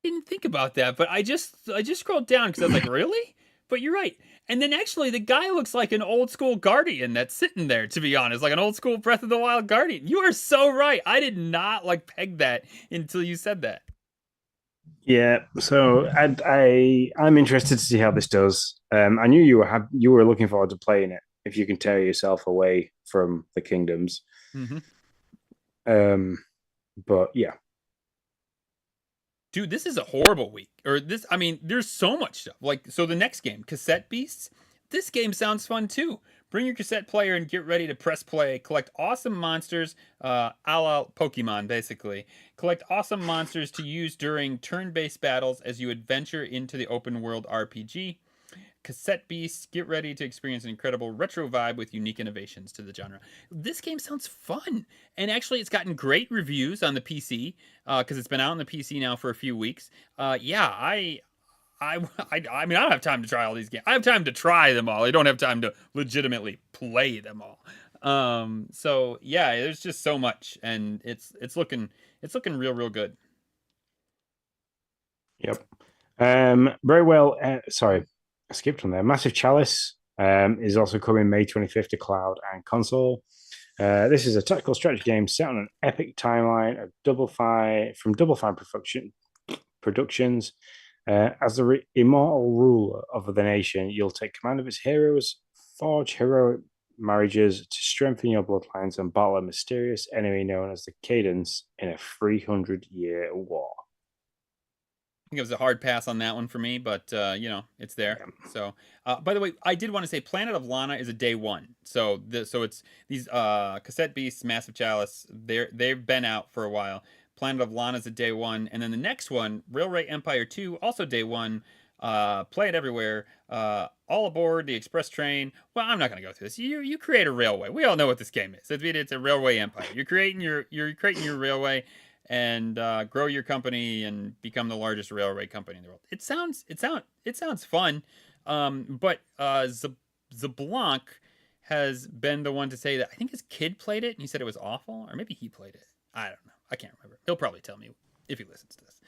Didn't think about that, but I just scrolled down because I was like, really? But you're right. And then actually, the guy looks like an old school Guardian that's sitting there. To be honest, like an old school Breath of the Wild Guardian. You are so right. I did not like peg that until you said that. Yeah, so I'm interested to see how this does. I knew you were looking forward to playing it if you can tear yourself away from the kingdoms. Mm-hmm. But yeah, Dude, this is a horrible week. Or this, I mean, there's so much stuff. Like, so the next game, Cassette Beasts. This game sounds fun too. Bring your cassette player and get ready to press play. Collect awesome monsters, a la Pokemon, basically. Collect awesome monsters to use during turn-based battles as you adventure into the open-world RPG. Cassette Beasts, get ready to experience an incredible retro vibe with unique innovations to the genre. This game sounds fun, and actually, it's gotten great reviews on the PC because it's been out on the PC now for a few weeks. Yeah, I mean, I don't have time to try all these games. I have time to try them all. I don't have time to legitimately play them all. So yeah, there's just so much, and it's looking real good. yep. Very well. Sorry, I skipped on there. Massive Chalice is also coming May 25th to cloud and console. This is a tactical strategy game set on an epic timeline of Double Fine Productions. As the immortal ruler of the nation, you'll take command of its heroes, forge heroic marriages to strengthen your bloodlines, and battle a mysterious enemy known as the Cadence in a 300-year war. I think it was a hard pass on that one for me, but you know, it's there. Yeah. So, by the way, I did want to say Planet of Lana is a day one. So it's these Cassette Beasts, Massive Chalice. They've been out for a while. Planet of Lana is a day one, and then the next one, Railway Empire 2, also day one. Play it everywhere. All aboard the express train. Well, I'm not going to go through this. You create a railway. We all know what this game is. It's a railway empire. You're creating your railway and grow your company and become the largest railway company in the world. It sounds fun, but Zablanc has been the one to say that I think his kid played it and he said it was awful, or maybe he played it. I don't know. I can't remember. He'll probably tell me if he listens to this.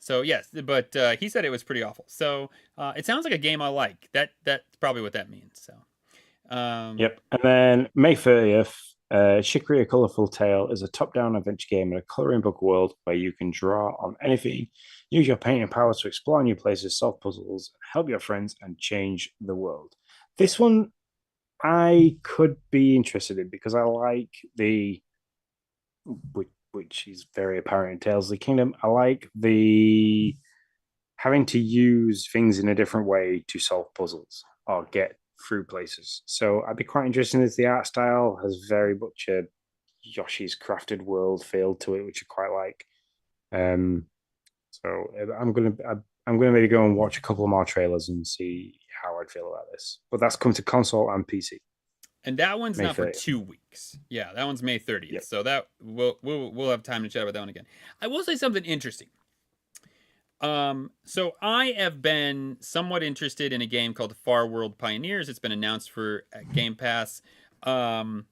So yes, but he said it was pretty awful. So it sounds like a game I like. That's probably what that means. So. Yep. And then May 30th, Shikri: A Colorful Tale is a top-down adventure game in a coloring book world where you can draw on anything, use your painting powers to explore new places, solve puzzles, help your friends, and change the world. This one I could be interested in because I like which is very apparent in Tales of the Kingdom. I like the having to use things in a different way to solve puzzles or get through places. So I'd be quite interested as the art style has very much a Yoshi's Crafted World feel to it, which I quite like. So I'm gonna maybe go and watch a couple more trailers and see how I'd feel about this. But that's come to console and PC. And that one's May not for 30th. 2 weeks. Yeah, that one's May 30th. Yep. So that we'll have time to chat about that one again. I will say something interesting. So I have been somewhat interested in a game called Far World Pioneers. It's been announced for Game Pass. And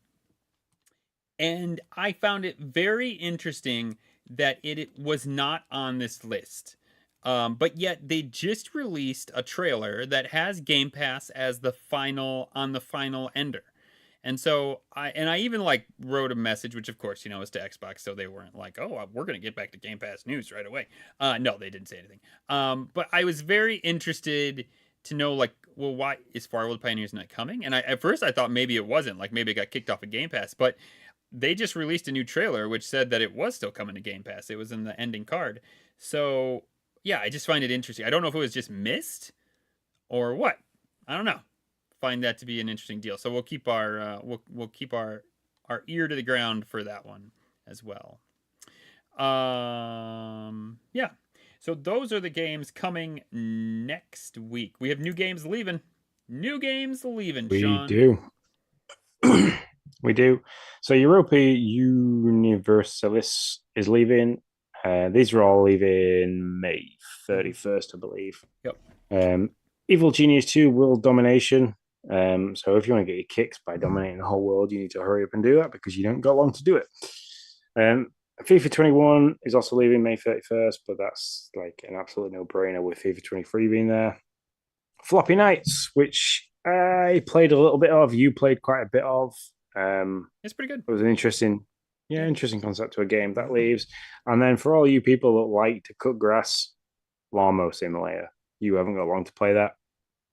I found it very interesting that it was not on this list. But yet they just released a trailer that has Game Pass as the final ender. And so I even like wrote a message, which of course, you know, is to Xbox. So they weren't like, oh, we're going to get back to Game Pass news right away. No, they didn't say anything. But I was very interested to know, like, well, why is Far World Pioneers not coming? And at first I thought maybe it wasn't, like maybe it got kicked off of Game Pass, but they just released a new trailer, which said that it was still coming to Game Pass. It was in the ending card. So yeah, I just find it interesting. I don't know if it was just missed or what. I don't know. Find that to be an interesting deal. So we'll keep our our ear to the ground for that one as well. Yeah. So those are the games coming next week. We have new games leaving. New games leaving, We Sean. do. We do. So Europa Universalis is leaving. These are all leaving May 31st, I believe. Yep. Evil Genius 2 World Domination. So if you want to get your kicks by dominating the whole world, you need to hurry up and do that because you don't got long to do it. FIFA 21 is also leaving May 31st, but that's like an absolute no-brainer with FIFA 23 being there. Floppy Nights, which I played a little bit of, you played quite a bit of. It's pretty good. It was an interesting concept to a game that leaves. And then for all you people that like to cut grass, Lawnmower Simulator, you haven't got long to play that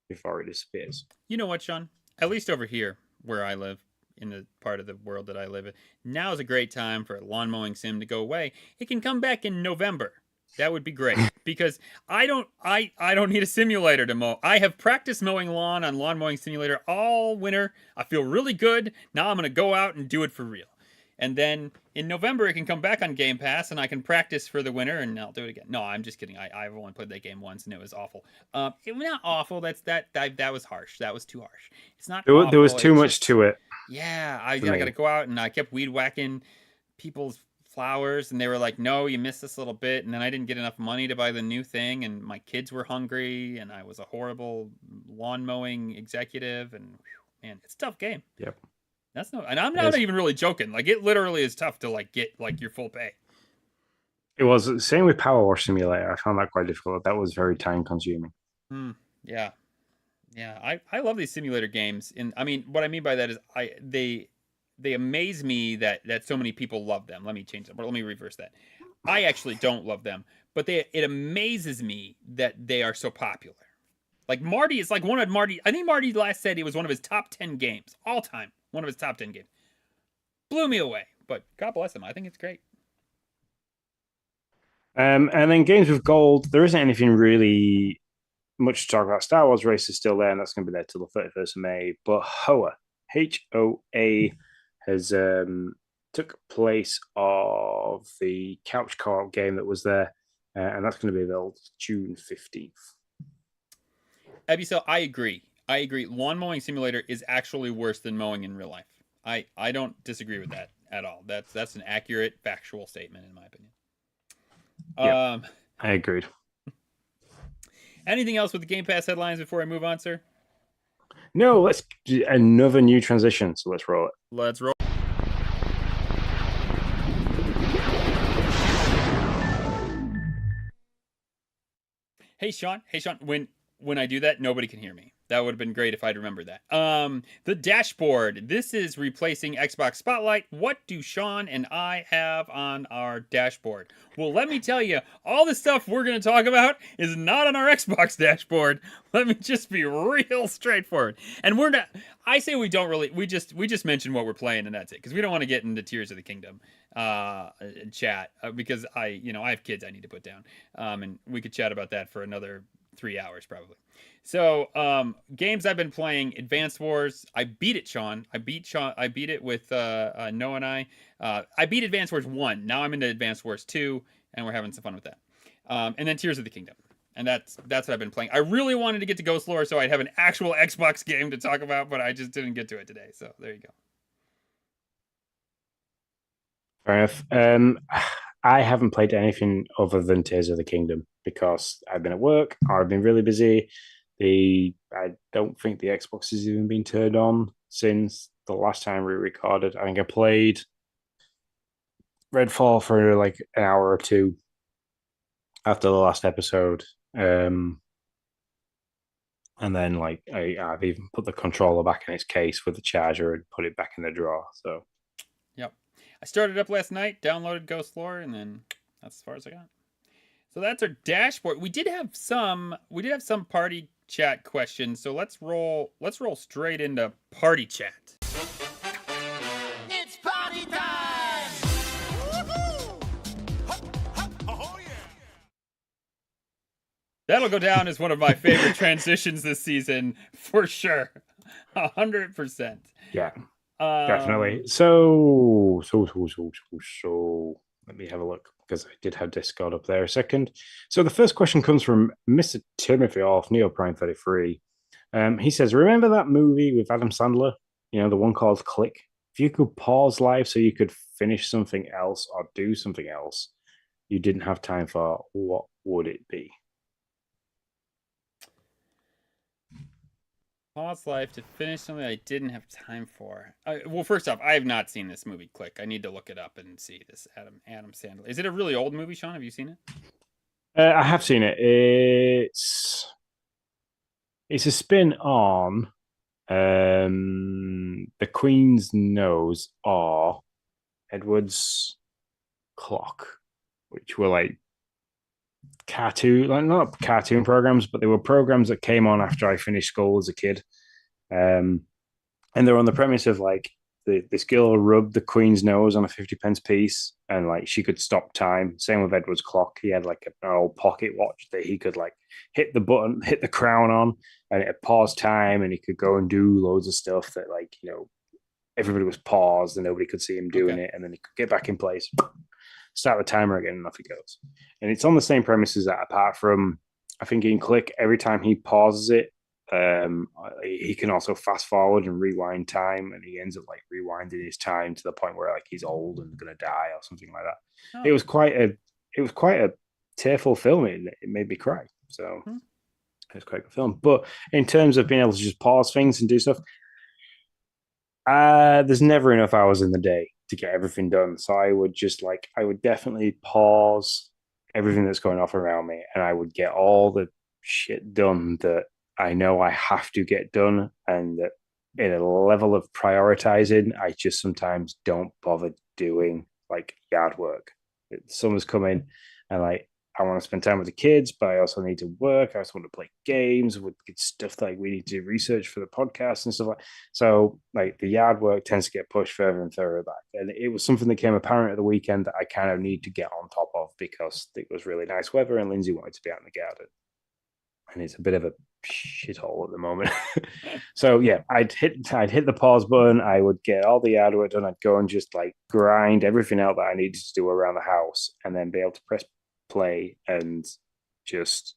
before it disappears. You know what, Sean? At least over here where I live, in the part of the world that I live in, now is a great time for a lawn mowing sim to go away. It can come back in November. That would be great because I don't need a simulator to mow. I have practiced mowing lawn on Lawn Mowing Simulator all winter. I feel really good. Now I'm going to go out and do it for real. And then in November, it can come back on Game Pass, and I can practice for the winter, and I'll do it again. No, I'm just kidding. I've only played that game once, and it was awful. It was not awful. That was harsh. That was too harsh. It's not. There awful. was too much to it. Yeah, I got to go out, and I kept weed whacking people's flowers, and they were like, "No, you missed this little bit." And then I didn't get enough money to buy the new thing, and my kids were hungry, and I was a horrible lawn mowing executive. And man, it's a tough game. Yep. That's no, and I'm not even really joking. Like it literally is tough to like get like your full pay. It was the same with Power Wash Simulator. I found that quite difficult. That was very time consuming. Yeah. I love these simulator games, and I mean what I mean by that is they amaze me that so many people love them. Let me change that. But let me reverse that. I actually don't love them, but it amazes me that they are so popular. Like Marty is like one of Marty. I think Marty last said it was one of his top 10 games all time. One of his top 10 games. Blew me away, but God bless him. I think it's great. And then games with gold, there isn't anything really much to talk about. Star Wars Race is still there, and that's going to be there till the 31st of May. But HOA, HOA, has took place of the couch co-op game that was there, and that's going to be available June 15th. Abby, so I agree. Lawn Mowing Simulator is actually worse than mowing in real life. I don't disagree with that at all. That's an accurate, factual statement in my opinion. Yeah, I agreed. Anything else with the Game Pass headlines before I move on, sir? No, let's do another new transition. So let's roll it. Let's roll. Hey Sean, when I do that, nobody can hear me. That would have been great if I'd remembered that. The dashboard. This is replacing Xbox Spotlight. What do Sean and I have on our dashboard? Well, let me tell you, all the stuff we're going to talk about is not on our Xbox dashboard. Let me just be real straightforward. And we're not. I say we don't really. We just mention what we're playing and that's it, because we don't want to get into Tears of the Kingdom chat because I have kids I need to put down. And we could chat about that for another 3 hours probably. So games I've been playing: Advanced Wars. I beat it, Sean. I beat it with Noah and I. I beat Advanced Wars 1. Now I'm into Advanced Wars 2, and we're having some fun with that. And then Tears of the Kingdom. And that's what I've been playing. I really wanted to get to Ghost Lore so I'd have an actual Xbox game to talk about, but I just didn't get to it today. So there you go. Fair enough. I haven't played anything other than Tears of the Kingdom because I've been at work or I've been really busy. I don't think the Xbox has even been turned on since the last time we recorded. I think I played Redfall for like an hour or two after the last episode. And then like I've even put the controller back in its case with the charger and put it back in the drawer. So yep. I started up last night, downloaded Ghost Lore, and then that's as far as I got. So that's our dashboard. We did have some party chat questions, so let's roll straight into party chat. It's party time! Woohoo! Oh yeah! That'll go down as one of my favorite transitions this season for sure. 100%. yeah. Definitely. So, let me have a look because I did have Discord up there a second. So the first question comes from Mr. Timothy off NeoPrime33. He says, "Remember that movie with Adam Sandler? You know, the one called Click. If you could pause life so you could finish something else or do something else you didn't have time for, what would it be?" Pause life to finish something I didn't have time for. Well, first off, I have not seen this movie Click. I need to look it up and see this Adam Sandler. Is it a really old movie, Sean? Have you seen it? I have seen it. It's a spin on The Queen's Nose or Edward's Clock, which were like cartoon, like not cartoon programs, but they were programs that came on after I finished school as a kid. And they're on the premise of like this girl rubbed the Queen's nose on a 50 pence piece and like she could stop time. Same with Edward's Clock. He had like an old pocket watch that he could like hit the button, hit the crown on, and it paused time and he could go and do loads of stuff that like, you know, everybody was paused and nobody could see him doing it. And then he could get back in place, start the timer again, and off he goes. And it's on the same premises that apart from, I think in Click, every time he pauses it, he can also fast forward and rewind time, and he ends up like rewinding his time to the point where like he's old and gonna die or something like that. Oh. It was quite a tearful film. It made me cry. So it was quite a good film. But in terms of being able to just pause things and do stuff, there's never enough hours in the day to get everything done. So I would definitely pause everything that's going off around me, and I would get all the shit done that I know I have to get done, and that in a level of prioritizing, I just sometimes don't bother doing like yard work. Summer's coming, and like I want to spend time with the kids, but I also need to work. I also want to play games with stuff like we need to do research for the podcast and stuff like. So like the yard work tends to get pushed further and further back, and it was something that came apparent at the weekend that I kind of need to get on top of because it was really nice weather and Lindsay wanted to be out in the garden, and it's a bit of a shithole at the moment. So yeah, I'd hit the pause button. I would get all the yard work done. I'd go and just like grind everything out that I needed to do around the house, and then be able to press play and just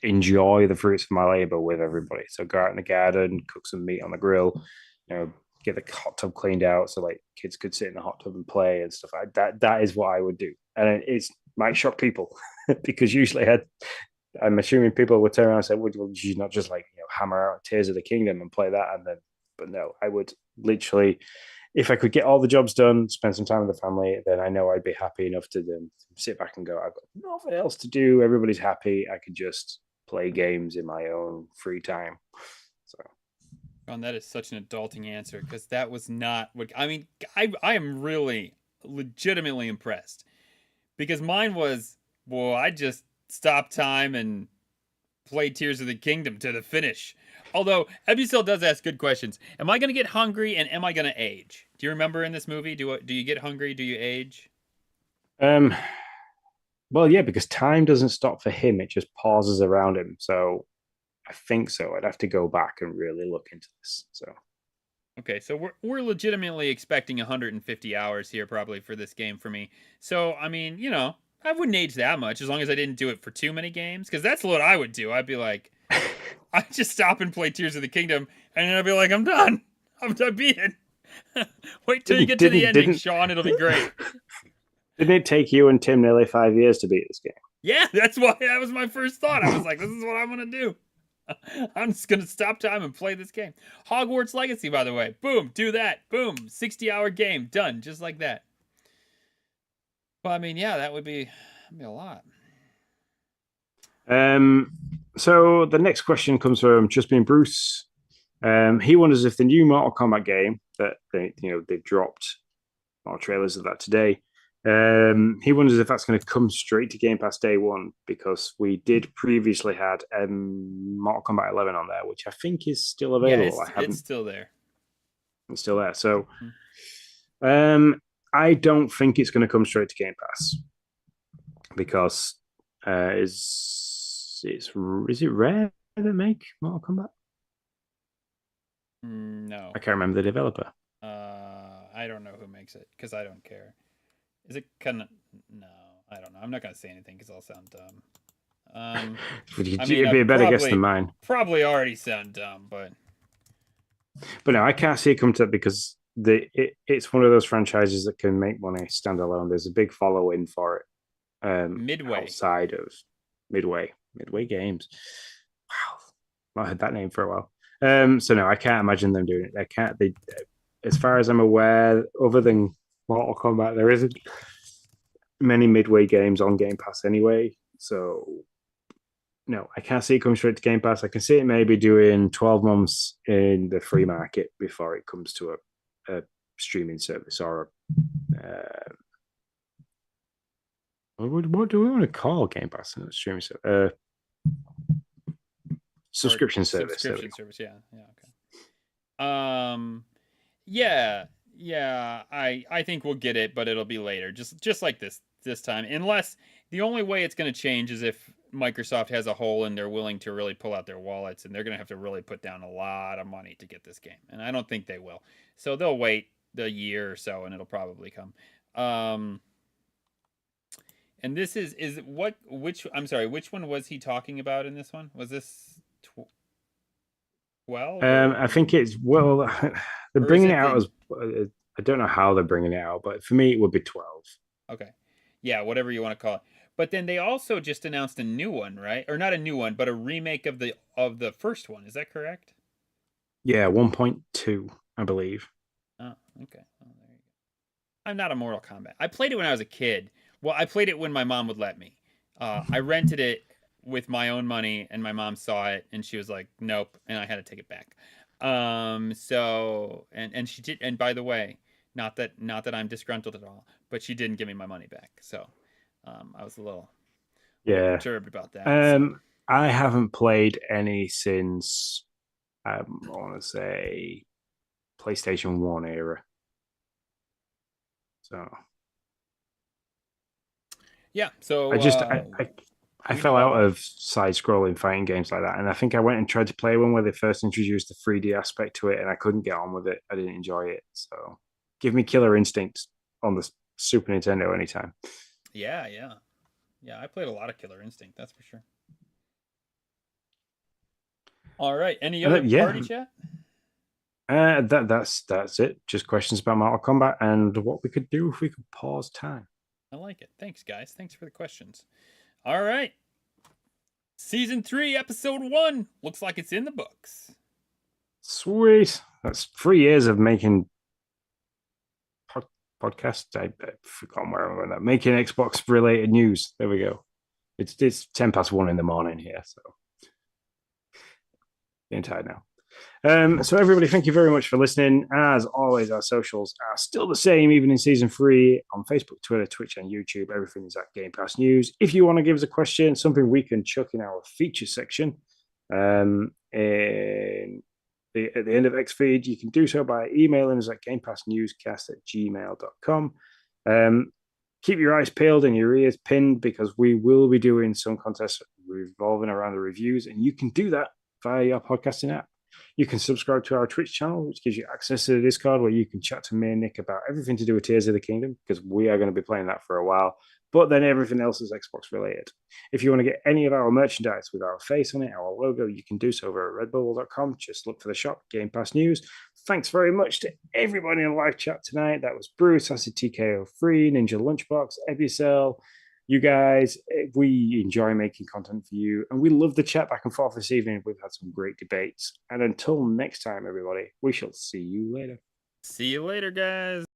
enjoy the fruits of my labor with everybody. So go out in the garden, cook some meat on the grill, you know, get the hot tub cleaned out so like kids could sit in the hot tub and play and stuff like that. That is what I would do, and it might shock people because usually I'm assuming people would turn around and say, "Would you not just like, you know, hammer out Tears of the Kingdom and play that?" And then, but no, I would literally, if I could get all the jobs done, spend some time with the family, then I know I'd be happy enough to then sit back and go, "I've got nothing else to do. Everybody's happy. I could just play games in my own free time." So, John, that is such an adulting answer because that was not what I mean. I am really legitimately impressed because mine was, well, I just stop time and play Tears of the Kingdom to the finish. Although Ebusil does ask good questions. Am I going to get hungry and am I going to age? Do you remember in this movie? Do you get hungry? Do you age? well, yeah, because time doesn't stop for him; it just pauses around him. So, I think so. I'd have to go back and really look into this. So, Okay, so we're legitimately expecting 150 hours here probably for this game for me. So I mean, you know, I wouldn't age that much as long as I didn't do it for too many games because that's what I would do. I'd be like, I just stop and play Tears of the Kingdom, and then I'd be like, I'm done. I'm done beating. Wait till you get to the ending, Sean. It'll be great. Didn't it take you and Tim nearly 5 years to beat this game? Yeah, that's why that was my first thought. I was like, this is what I'm gonna do. I'm just gonna stop time and play this game. Hogwarts Legacy, by the way. Boom, do that. Boom, 60-hour game done, just like that. Well, I mean, yeah, that'd be a lot. So the next question comes from Just Being Bruce. He wonders if the new Mortal Kombat game that they've dropped more trailers of that today. He wonders if that's going to come straight to Game Pass day one because we did previously had Mortal Kombat 11 on there, which I think is still available. Yeah, it's still there. It's still there. So, I don't think it's going to come straight to Game Pass because is it Rare that make Mortal Kombat? No, I can't remember the developer. I don't know who makes it because I don't care. Is it kind of? No, I don't know. I'm not gonna say anything because I'll sound dumb. I mean, It'd be a better guess than probably mine. probably already sound dumb, but But no, I can't see it come to it because it's one of those franchises that can make money standalone. There's a big following for it Midway. outside of Midway Games. Wow, not heard that name for a while. So no, I can't imagine them doing it. They can't. They, as far as I'm aware, other than Mortal Kombat, there isn't many Midway games on Game Pass anyway. So no, I can't see it coming straight to Game Pass. I can see it maybe doing 12 months in the free market before it comes to a streaming service or what do we want to call Game Pass in a streaming service? Subscription service. Subscription service, yeah, okay. Yeah. I think we'll get it, but it'll be later, just like this time. Unless the only way it's going to change is if Microsoft has a hole and they're willing to really pull out their wallets, and they're going to have to really put down a lot of money to get this game, and I don't think they will. So they'll wait the year or so, and it'll probably come. And this is which one was he talking about in this one? Was this 12? I think it's they're bringing it out as I don't know how they're bringing it out, but for me it would be 12. Okay, yeah, whatever you want to call it. But then they also just announced a new one, right? Or not a new one, but a remake of the first one. Is that correct? Yeah, 1.2, I believe. Oh, okay. Oh, there you go. I'm not a Mortal Kombat. I played it when I was a kid. Well, I played it when my mom would let me. I rented it with my own money, and my mom saw it, and she was like, "Nope," and I had to take it back. So and she did. And by the way, not that Mm-hmm. I'm disgruntled at all, but she didn't give me my money back. So I was a little perturbed about that. So. I haven't played any since I want to say PlayStation 1 era. So yeah, so I fell out of side-scrolling fighting games like that, and I think I went and tried to play one where they first introduced the 3D aspect to it, and I couldn't get on with it. I didn't enjoy it. So give me Killer Instinct on the Super Nintendo anytime. Yeah. I played a lot of Killer Instinct, that's for sure. All right, any other party chat? That's it. Just questions about Mortal Kombat and what we could do if we could pause time. I like it. Thanks, guys. Thanks for the questions. All right. Season 3, episode 1. Looks like it's in the books. Sweet. That's 3 years of making podcasts. I've forgotten where I'm going. That making Xbox related news. There we go. It's 1:10 in the morning here, so getting tired now. So everybody, thank you very much for listening. As always, our socials are still the same, even in season 3, on Facebook, Twitter, Twitch, and YouTube. Everything is at Game Pass News. If you want to give us a question, something we can chuck in our feature section, at the end of Xfeed, you can do so by emailing us at gamepassnewscast@gmail.com. Keep your eyes peeled and your ears pinned, because we will be doing some contests revolving around the reviews, and you can do that via your podcasting app. You can subscribe to our Twitch channel, which gives you access to the Discord, where you can chat to me and Nick about everything to do with Tears of the Kingdom, because we are going to be playing that for a while. But then everything else is Xbox related. If you want to get any of our merchandise with our face on it, our logo, you can do so over at redbubble.com. Just look for the shop, Game Pass News. Thanks very much to everybody in the live chat tonight. That was Bruce, Acid TKO3, Ninja Lunchbox, Ebucel. You guys, we enjoy making content for you, and we love the chat back and forth this evening. We've had some great debates. And until next time, everybody, we shall see you later. See you later, guys.